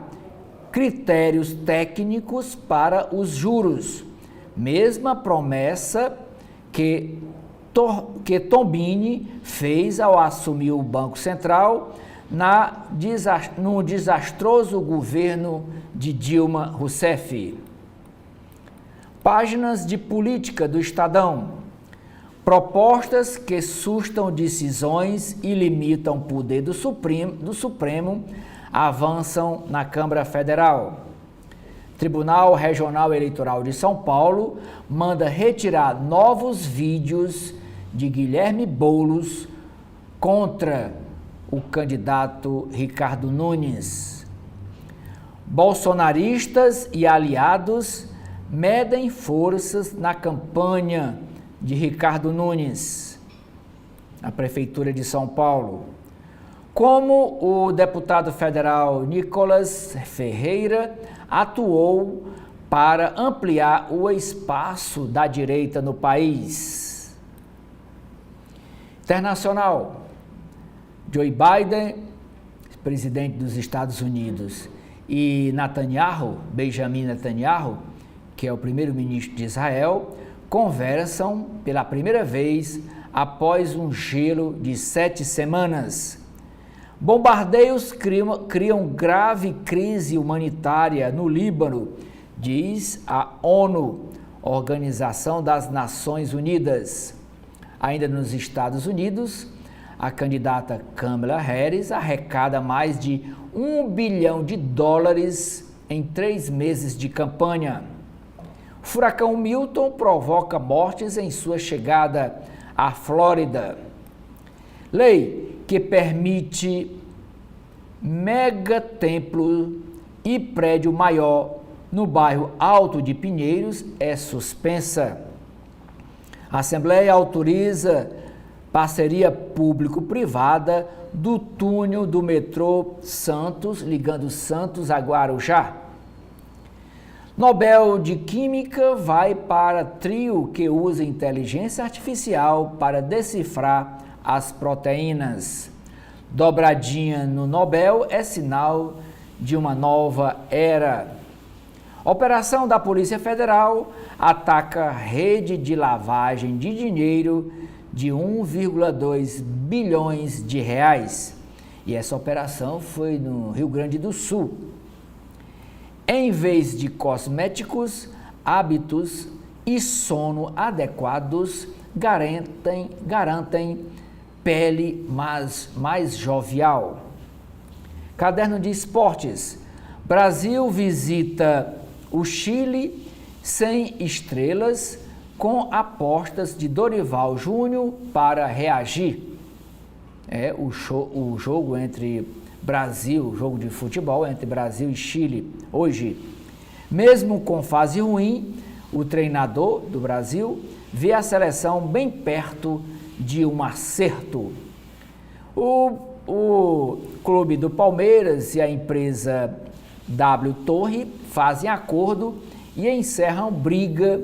critérios técnicos para os juros, mesma promessa que Tombini fez ao assumir o Banco Central no desastroso governo de Dilma Rousseff. Páginas de política do Estadão. Propostas que sustam decisões e limitam o poder do Supremo avançam na Câmara Federal. Tribunal Regional Eleitoral de São Paulo manda retirar novos vídeos de Guilherme Boulos contra o candidato Ricardo Nunes. Bolsonaristas e aliados medem forças na campanha de Ricardo Nunes, na Prefeitura de São Paulo. Como o deputado federal Nicolas Ferreira atuou para ampliar o espaço da direita no país. Internacional. Joe Biden, presidente dos Estados Unidos, e Benjamin Netanyahu, que é o primeiro-ministro de Israel, conversam pela primeira vez após um gelo de 7 semanas. Bombardeios criam grave crise humanitária no Líbano, diz a ONU, Organização das Nações Unidas. Ainda nos Estados Unidos, a candidata Kamala Harris arrecada mais de $1 bilhão em 3 meses de campanha. O furacão Milton provoca mortes em sua chegada à Flórida. Lei que permite mega templo e prédio maior no bairro Alto de Pinheiros é suspensa. A Assembleia autoriza parceria público-privada do túnel do metrô Santos, ligando Santos a Guarujá. Nobel de Química vai para trio que usa inteligência artificial para decifrar as proteínas. Dobradinha no Nobel é sinal de uma nova era. Operação da Polícia Federal ataca rede de lavagem de dinheiro de 1,2 bilhões de reais. E essa operação foi no Rio Grande do Sul. Em vez de cosméticos, hábitos e sono adequados garantem pele mais jovial. Caderno de esportes. Brasil visita o Chile sem estrelas, com apostas de Dorival Júnior para reagir. O jogo entre Brasil, jogo de futebol entre Brasil e Chile hoje. Mesmo com fase ruim, o treinador do Brasil vê a seleção bem perto de um acerto. O clube do Palmeiras e a empresa W Torre fazem acordo e encerram briga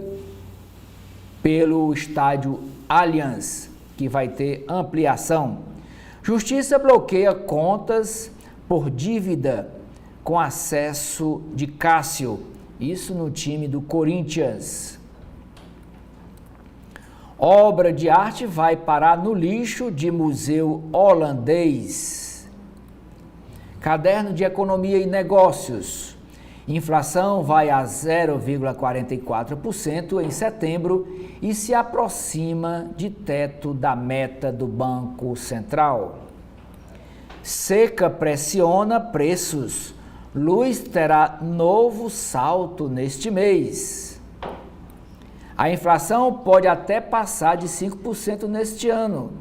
pelo estádio Allianz, que vai ter ampliação. Justiça bloqueia contas por dívida com acesso de Cássio, isso no time do Corinthians. Obra de arte vai parar no lixo de museu holandês. Caderno de economia e negócios. Inflação vai a 0,44% em setembro e se aproxima de teto da meta do Banco Central. Seca pressiona preços. Luz terá novo salto neste mês. A inflação pode até passar de 5% neste ano.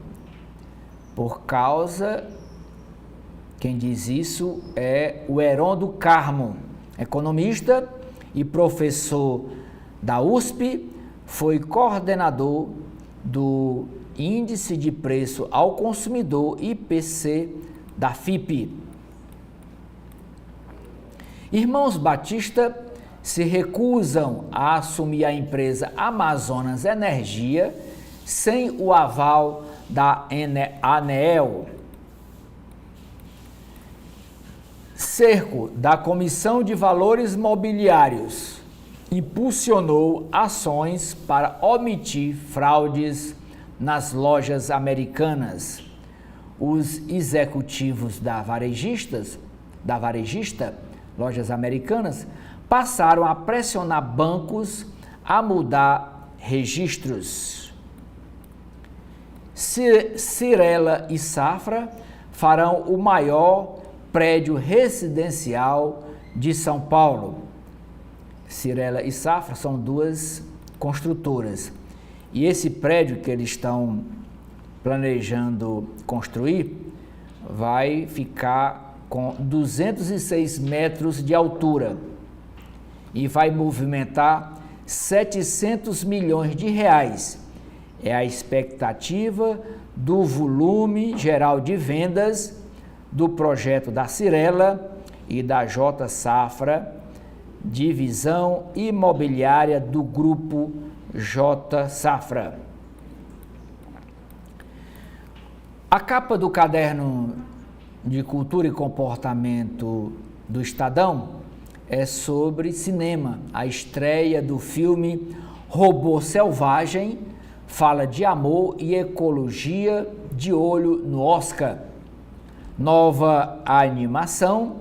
Por causa, quem diz isso é o Heron do Carmo, economista e professor da USP, foi coordenador do Índice de Preço ao Consumidor IPC da FIPE. Irmãos Batista se recusam a assumir a empresa Amazonas Energia sem o aval da ANEEL. Cerco da Comissão de Valores Mobiliários impulsionou ações para omitir fraudes nas lojas americanas. Os executivos da varejista, Lojas Americanas, passaram a pressionar bancos a mudar registros. Cyrela e Safra farão o maior prédio residencial de São Paulo. Cyrela e Safra são duas construtoras. E esse prédio que eles estão planejando construir vai ficar com 206 metros de altura e vai movimentar 700 milhões de reais. É a expectativa do volume geral de vendas do projeto da Cyrela e da J Safra, divisão imobiliária do grupo J Safra. A capa do caderno de Cultura e Comportamento do Estadão é sobre cinema. A estreia do filme Robô Selvagem fala de amor e ecologia, de olho no Oscar. Nova animação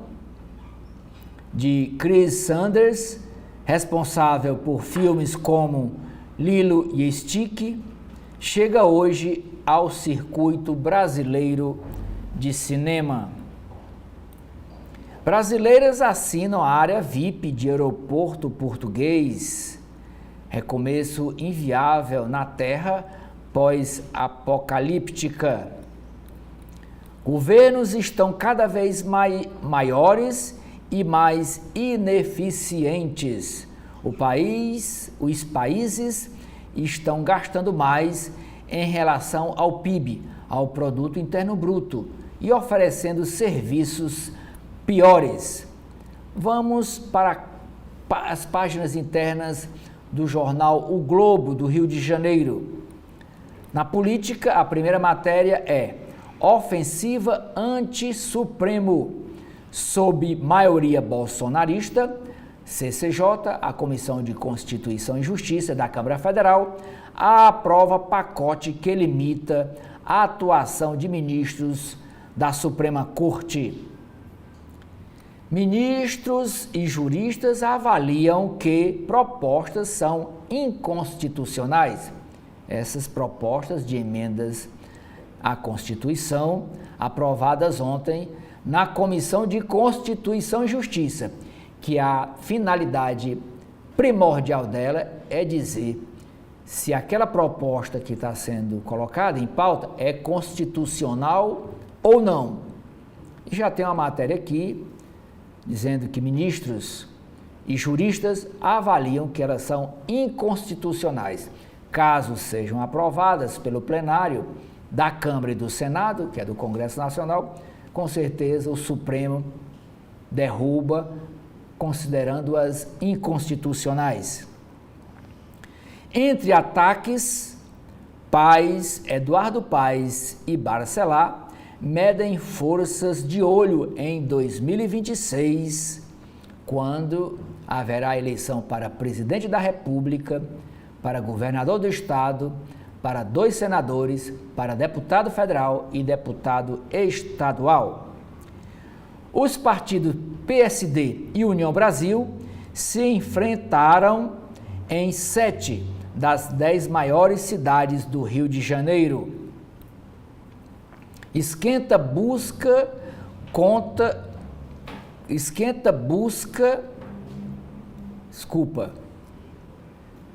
de Chris Sanders, responsável por filmes como Lilo e Stick, chega hoje ao circuito brasileiro de cinema. Brasileiras assinam a área VIP de aeroporto português. Recomeço inviável na terra pós-apocalíptica. Governos estão cada vez maiores e mais ineficientes. Os países estão gastando mais em relação ao PIB, ao Produto Interno Bruto, e oferecendo serviços piores. Vamos para as páginas internas do jornal O Globo, do Rio de Janeiro. Na política, a primeira matéria é ofensiva anti-Supremo. Sob maioria bolsonarista, CCJ, a Comissão de Constituição e Justiça da Câmara Federal, aprova pacote que limita a atuação de ministros da Suprema Corte. Ministros e juristas avaliam que propostas são inconstitucionais. Essas propostas de emendas à Constituição, aprovadas ontem na Comissão de Constituição e Justiça, que a finalidade primordial dela é dizer se aquela proposta que está sendo colocada em pauta é constitucional ou não. E já tem uma matéria aqui dizendo que ministros e juristas avaliam que elas são inconstitucionais. Caso sejam aprovadas pelo plenário da Câmara e do Senado, que é do Congresso Nacional, com certeza o Supremo derruba, considerando-as inconstitucionais. Entre ataques, Eduardo Paes e Barcelar medem forças de olho em 2026, quando haverá eleição para presidente da República, para governador do estado, para 2 senadores, para deputado federal e deputado estadual. Os partidos PSD e União Brasil se enfrentaram em 7 das 10 maiores cidades do Rio de Janeiro.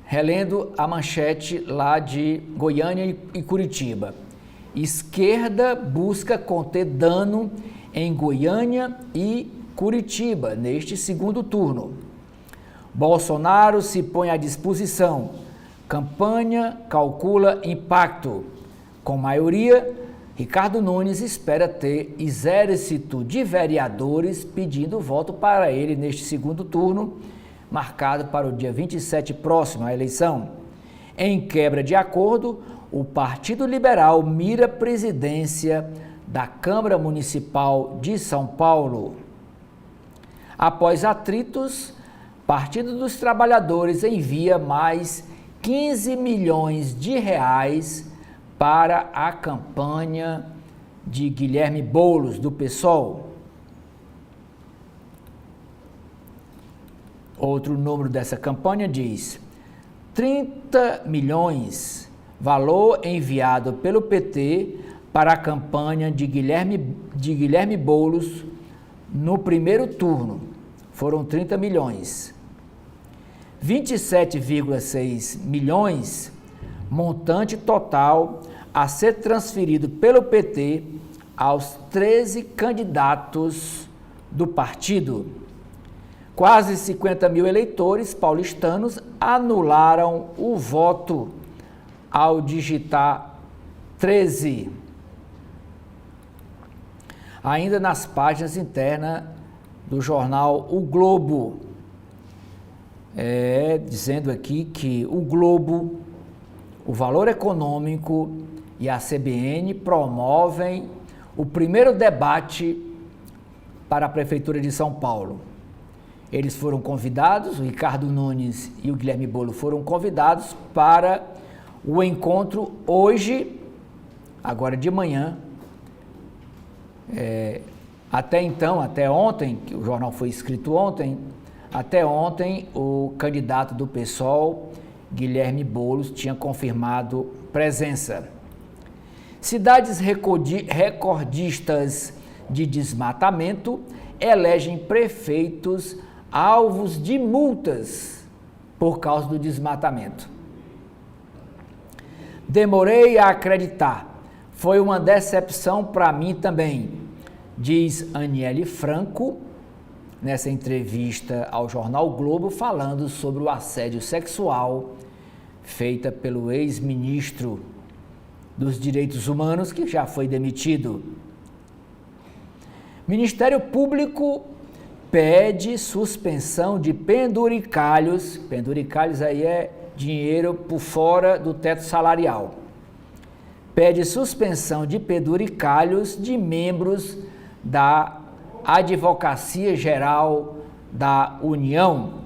Relendo a manchete lá de Goiânia e Curitiba. Esquerda busca conter dano em Goiânia e Curitiba neste segundo turno. Bolsonaro se põe à disposição. Campanha calcula impacto. Com maioria, Ricardo Nunes espera ter exército de vereadores pedindo voto para ele neste segundo turno, marcado para o dia 27 próximo à eleição. Em quebra de acordo, o Partido Liberal mira a presidência da Câmara Municipal de São Paulo. Após atritos, Partido dos Trabalhadores envia mais 15 milhões de reais para a campanha de Guilherme Boulos, do PSOL. Outro número dessa campanha diz 30 milhões, valor enviado pelo PT para a campanha de Guilherme Boulos no primeiro turno. Foram 30 milhões. 27,6 milhões, montante total a ser transferido pelo PT aos 13 candidatos do partido. Quase 50 mil eleitores paulistanos anularam o voto ao digitar 13. Ainda nas páginas internas do jornal O Globo, dizendo aqui que o Globo, o Valor Econômico e a CBN promovem o primeiro debate para a Prefeitura de São Paulo. Eles foram convidados, o Ricardo Nunes e o Guilherme Boulos foram convidados para o encontro hoje, agora de manhã. Até ontem, que o jornal foi escrito ontem, até ontem o candidato do PSOL, Guilherme Boulos, tinha confirmado presença. Cidades recordistas de desmatamento elegem prefeitos alvos de multas por causa do desmatamento. Demorei a acreditar, foi uma decepção para mim também, diz Aniele Franco, nessa entrevista ao jornal Globo, falando sobre o assédio sexual feita pelo ex-ministro dos Direitos Humanos, que já foi demitido. Ministério Público pede suspensão de penduricalhos. Penduricalhos aí é dinheiro por fora do teto salarial. Pede suspensão de penduricalhos de membros da Advocacia Geral da União.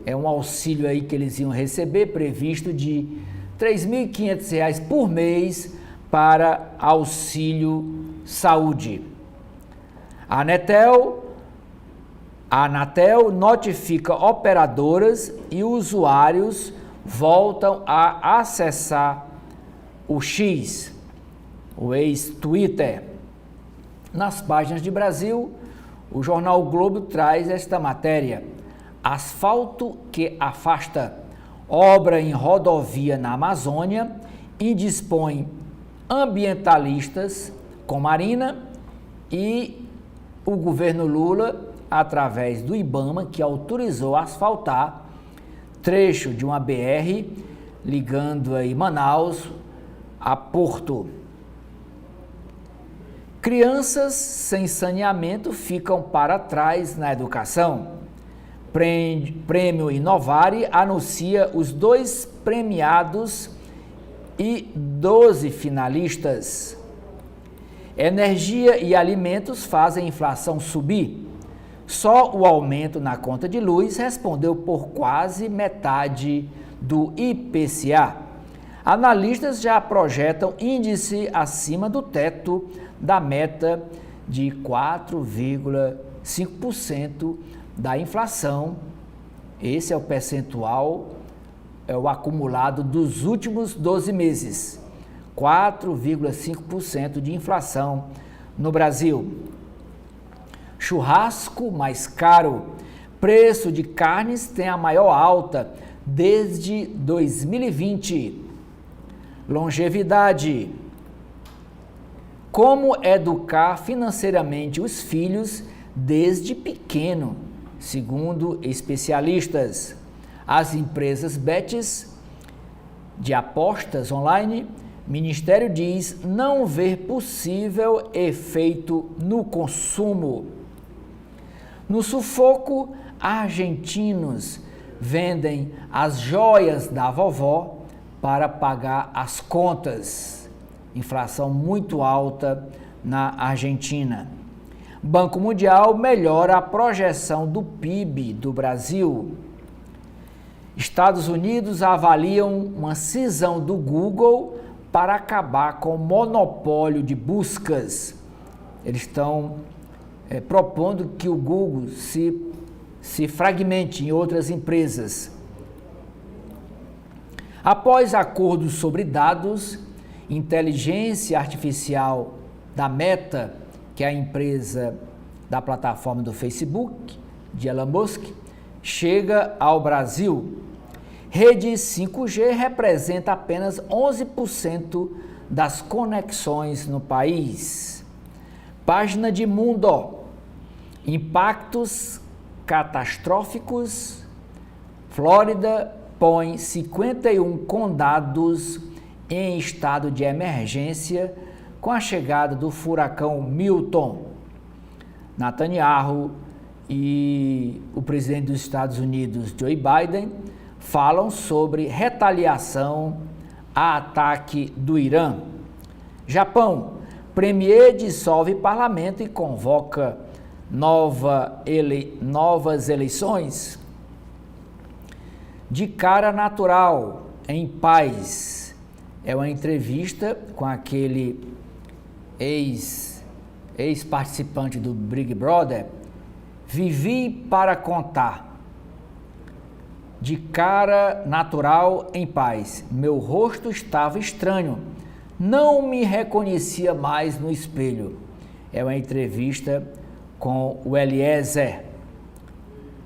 É um auxílio aí que eles iam receber, previsto de R$ 3.500 por mês para auxílio saúde. A Anatel A Anatel notifica operadoras e usuários voltam a acessar o X, o ex-Twitter. Nas páginas de Brasil, o jornal o Globo traz esta matéria: asfalto que afasta. Obra em rodovia na Amazônia indispõe ambientalistas com Marina e o governo Lula, através do IBAMA, que autorizou asfaltar trecho de uma BR ligando aí Manaus a Porto. Crianças sem saneamento ficam para trás na educação. Prêmio Inovare anuncia os 2 premiados e 12 finalistas. Energia e alimentos fazem a inflação subir. Só o aumento na conta de luz respondeu por quase metade do IPCA. Analistas já projetam índice acima do teto da meta de 4,5% da inflação. Esse é o percentual, é o acumulado dos últimos 12 meses. 4,5% de inflação no Brasil. Churrasco mais caro. Preço de carnes tem a maior alta desde 2020. Longevidade. Como educar financeiramente os filhos desde pequeno, segundo especialistas. As empresas bets de apostas online, Ministério diz não ver possível efeito no consumo. No sufoco, argentinos vendem as joias da vovó para pagar as contas. Inflação muito alta na Argentina. Banco Mundial melhora a projeção do PIB do Brasil. Estados Unidos avaliam uma cisão do Google para acabar com o monopólio de buscas. Eles estão propondo que o Google se fragmente em outras empresas. Após acordos sobre dados, inteligência artificial da Meta, que é a empresa da plataforma do Facebook, de Elon Musk, chega ao Brasil. Rede 5G representa apenas 11% das conexões no país. Página de Mundo. Impactos catastróficos. Flórida põe 51 condados em estado de emergência com a chegada do furacão Milton. Netanyahu e o presidente dos Estados Unidos, Joe Biden, falam sobre retaliação a ataque do Irã. Japão, premier dissolve parlamento e convoca novas eleições. De cara natural, em paz. É uma entrevista com aquele ex-participante do Big Brother. Vivi para contar. De cara natural, em paz. Meu rosto estava estranho. Não me reconhecia mais no espelho. É uma entrevista com o Eliezer,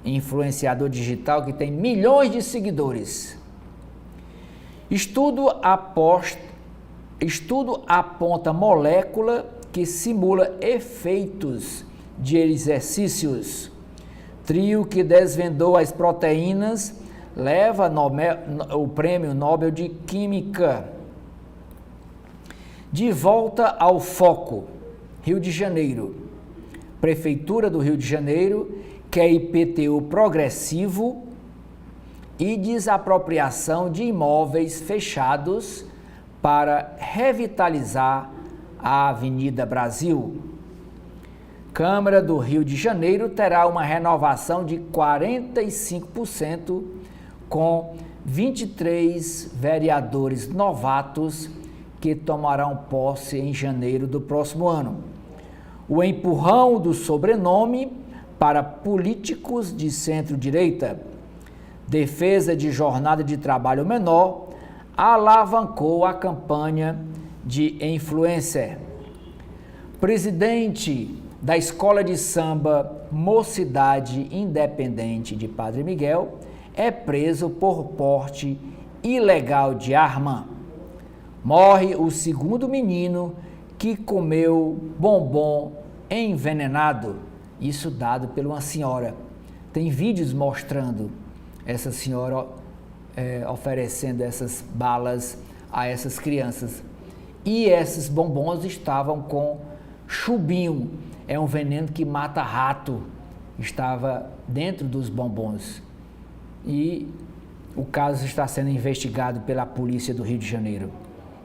influenciador digital que tem milhões de seguidores. Estudo aponta molécula que simula efeitos de exercícios. Trio que desvendou as proteínas leva o Prêmio Nobel de Química. De volta ao foco. Rio de Janeiro. Prefeitura do Rio de Janeiro quer IPTU progressivo e desapropriação de imóveis fechados para revitalizar a Avenida Brasil. Câmara do Rio de Janeiro terá uma renovação de 45% com 23 vereadores novatos que tomarão posse em janeiro do próximo ano. O empurrão do sobrenome para políticos de centro-direita. Defesa de jornada de trabalho menor alavancou a campanha de influencer. Presidente da Escola de Samba Mocidade Independente de Padre Miguel é preso por porte ilegal de arma. Morre o segundo menino que comeu bombom envenenado. Isso dado por uma senhora. Tem vídeos mostrando essa senhora oferecendo essas balas a essas crianças. E esses bombons estavam com chubinho. É um veneno que mata rato. Estava dentro dos bombons. E o caso está sendo investigado pela polícia do Rio de Janeiro.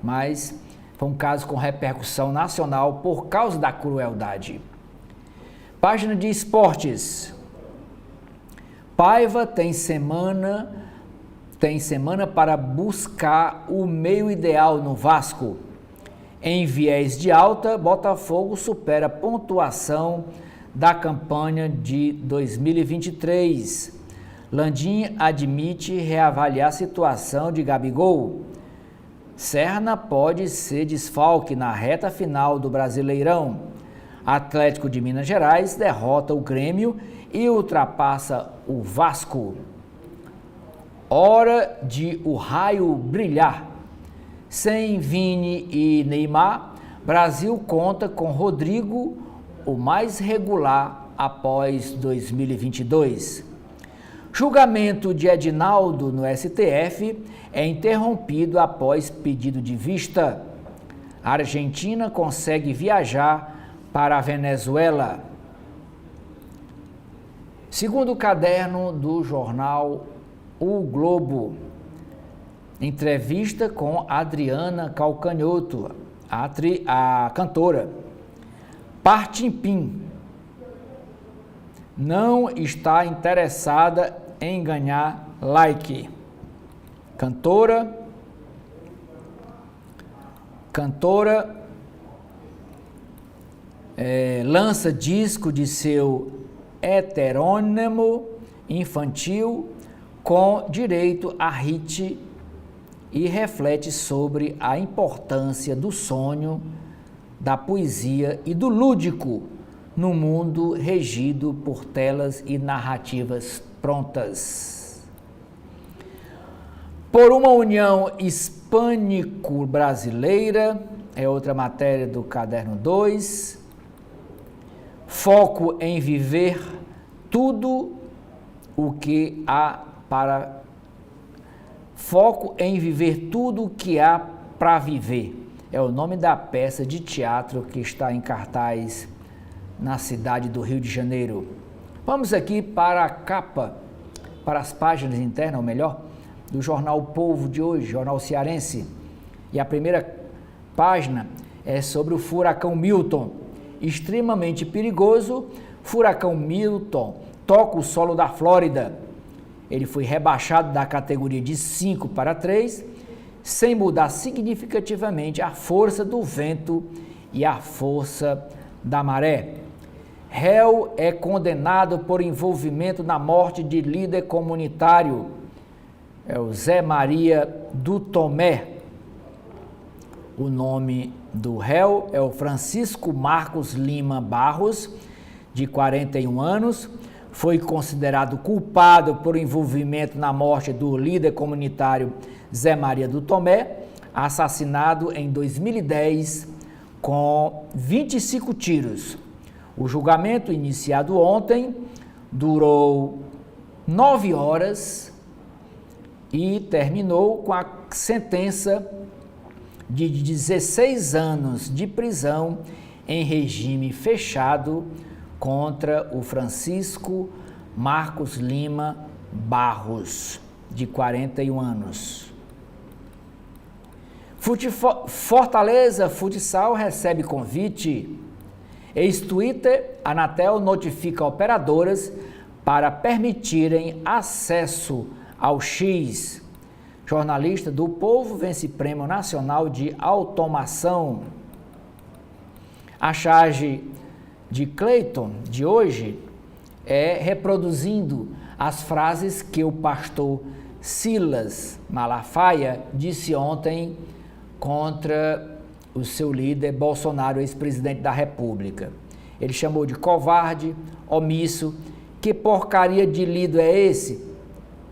Mas foi um caso com repercussão nacional por causa da crueldade. Página de esportes. Paiva tem semana para buscar o meio ideal no Vasco. Em viés de alta, Botafogo supera a pontuação da campanha de 2023. Landim admite reavaliar a situação de Gabigol. Serna pode ser desfalque na reta final do Brasileirão. Atlético de Minas Gerais derrota o Grêmio e ultrapassa o Vasco. Hora de o raio brilhar. Sem Vini e Neymar, Brasil conta com Rodrigo, o mais regular após 2022. Julgamento de Edinaldo no STF é interrompido após pedido de vista. A Argentina consegue viajar para a Venezuela. Segundo o caderno do jornal O Globo, entrevista com Adriana Calcanhoto, a cantora. Partimpim não está interessada em ganhar like. Cantora lança disco de seu heterônimo infantil com direito a hit e reflete sobre a importância do sonho, da poesia e do lúdico no mundo regido por telas e narrativas prontas. Por uma união hispânico-brasileira, é outra matéria do caderno 2. Foco em viver tudo o que há para viver. É o nome da peça de teatro que está em cartaz na cidade do Rio de Janeiro. Vamos aqui para a capa, para as páginas internas, ou melhor, do jornal O Povo de hoje, jornal cearense. E a primeira página é sobre o furacão Milton. Extremamente perigoso, furacão Milton toca o solo da Flórida. Ele foi rebaixado da categoria de 5 para 3, sem mudar significativamente a força do vento e a força da maré. Réu é condenado por envolvimento na morte de líder comunitário. É o Zé Maria do Tomé. O nome do réu é o Francisco Marcos Lima Barros, de 41 anos. Foi considerado culpado por envolvimento na morte do líder comunitário Zé Maria do Tomé, assassinado em 2010 com 25 tiros. O julgamento, iniciado ontem, durou 9 horas e terminou com a sentença de 16 anos de prisão em regime fechado contra o Francisco Marcos Lima Barros, de 41 anos. Fortaleza Futsal recebe convite. Ex-Twitter, Anatel notifica operadoras para permitirem acesso ao X. Jornalista do Povo vence Prêmio Nacional de Automação. A charge de Cleiton, de hoje, reproduzindo as frases que o pastor Silas Malafaia disse ontem contra o seu líder Bolsonaro, ex-presidente da República. Ele chamou de covarde, omisso. Que porcaria de líder é esse?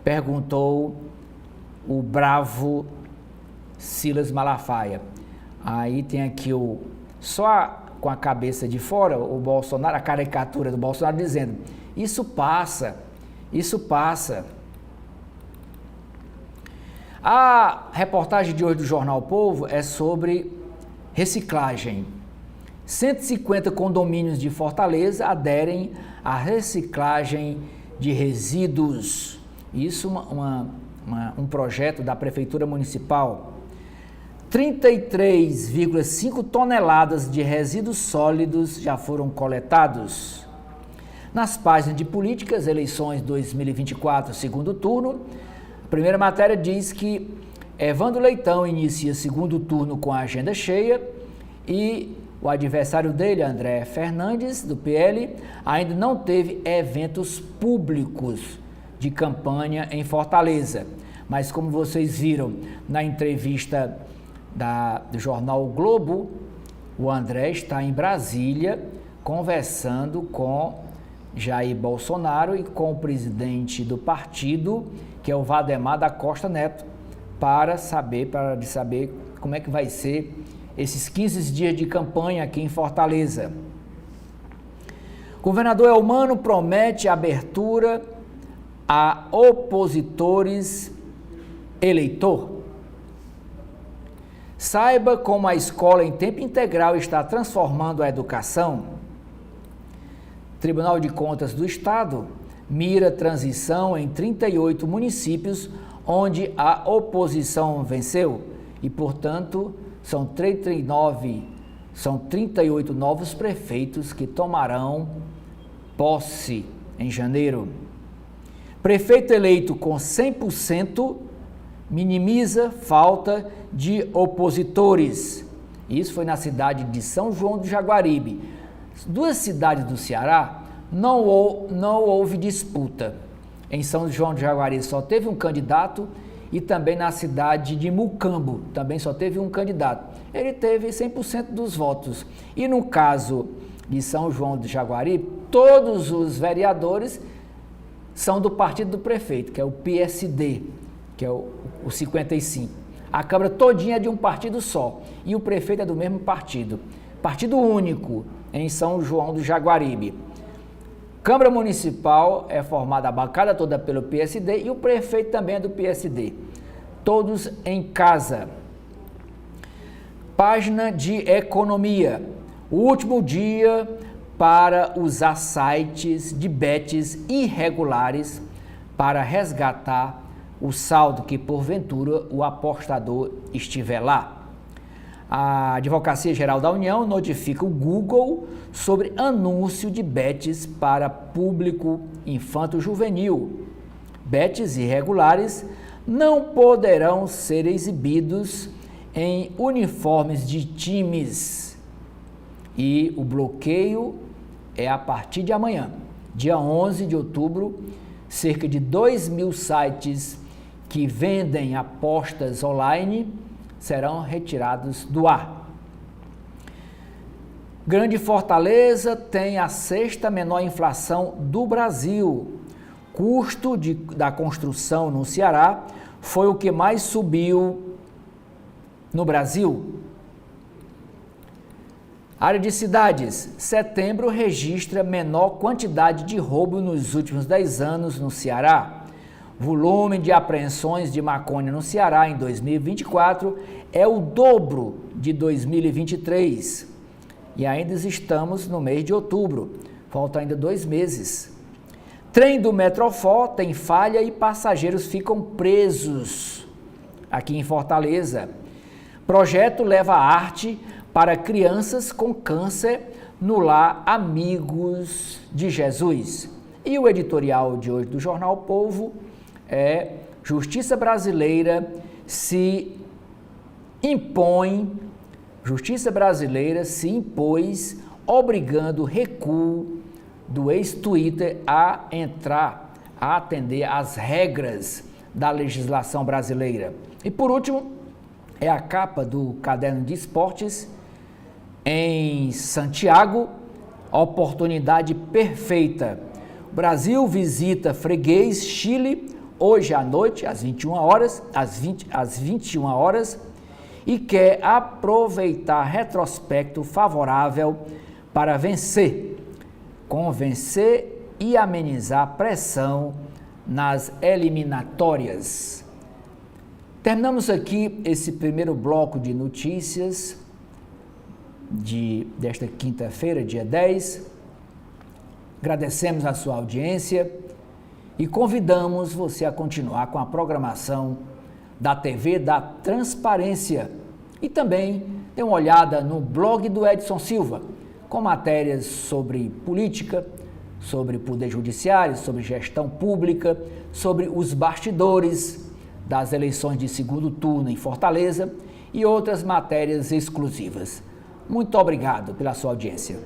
Perguntou o bravo Silas Malafaia. Aí tem aqui só com a cabeça de fora, o Bolsonaro, a caricatura do Bolsonaro dizendo: isso passa, isso passa. A reportagem de hoje do Jornal Povo é sobre reciclagem. 150 condomínios de Fortaleza aderem à reciclagem de resíduos. Isso um projeto da Prefeitura Municipal. 33,5 toneladas de resíduos sólidos já foram coletados. Nas páginas de políticas, eleições 2024, segundo turno, a primeira matéria diz que Evandro Leitão inicia segundo turno com a agenda cheia e o adversário dele, André Fernandes, do PL, ainda não teve eventos públicos de campanha em Fortaleza. Mas como vocês viram na entrevista do jornal o Globo, o André está em Brasília conversando com Jair Bolsonaro e com o presidente do partido, que é o Valdemar da Costa Neto, para saber como é que vai ser esses 15 dias de campanha aqui em Fortaleza. Governador Elmano promete abertura a opositores eleitor. Saiba como a escola em tempo integral está transformando a educação. Tribunal de Contas do Estado mira transição em 38 municípios onde a oposição venceu e, portanto, são 38 novos prefeitos que tomarão posse em janeiro. Prefeito eleito com 100% minimiza falta de opositores. Isso foi na cidade de São João do Jaguaribe. Duas cidades do Ceará não houve disputa. Em São João do Jaguaribe só teve um candidato e também na cidade de Mucambo também só teve um candidato. Ele teve 100% dos votos. E no caso de São João do Jaguaribe, todos os vereadores são do partido do prefeito, que é o PSD, que é o 55. A Câmara todinha é de um partido só e o prefeito é do mesmo partido. Partido único em São João do Jaguaribe. Câmara Municipal é formada a bancada toda pelo PSD e o prefeito também é do PSD. Todos em casa. Página de economia. O último dia para usar sites de bets irregulares para resgatar o saldo que porventura o apostador estiver lá. A Advocacia Geral da União notifica o Google sobre anúncio de bets para público infanto-juvenil. Bets irregulares não poderão ser exibidos em uniformes de times. E o bloqueio é a partir de amanhã, dia 11 de outubro, cerca de 2.000 sites que vendem apostas online serão retirados do ar. Grande Fortaleza tem a sexta menor inflação do Brasil. Custo da construção no Ceará foi o que mais subiu no Brasil. Área de cidades. Setembro registra menor quantidade de roubo nos últimos 10 anos no Ceará. Volume de apreensões de maconha no Ceará em 2024 é o dobro de 2023. E ainda estamos no mês de outubro. Faltam ainda 2 meses. Trem do Metrofó tem falha e passageiros ficam presos aqui em Fortaleza. Projeto leva arte para crianças com câncer no lar Amigos de Jesus. E o editorial de hoje do Jornal Povo é: Justiça brasileira se impôs, obrigando recuo do ex-Twitter a atender às regras da legislação brasileira. E por último, é a capa do Caderno de Esportes. Em Santiago, oportunidade perfeita. O Brasil visita freguês Chile hoje à noite, às 21 horas, e quer aproveitar retrospecto favorável para convencer e amenizar a pressão nas eliminatórias. Terminamos aqui esse primeiro bloco de notícias desta quinta-feira, dia 10. Agradecemos a sua audiência e convidamos você a continuar com a programação da TV da Transparência e também dê uma olhada no blog do Edson Silva, com matérias sobre política, sobre poder judiciário, sobre gestão pública, sobre os bastidores das eleições de segundo turno em Fortaleza e outras matérias exclusivas. Muito obrigado pela sua audiência.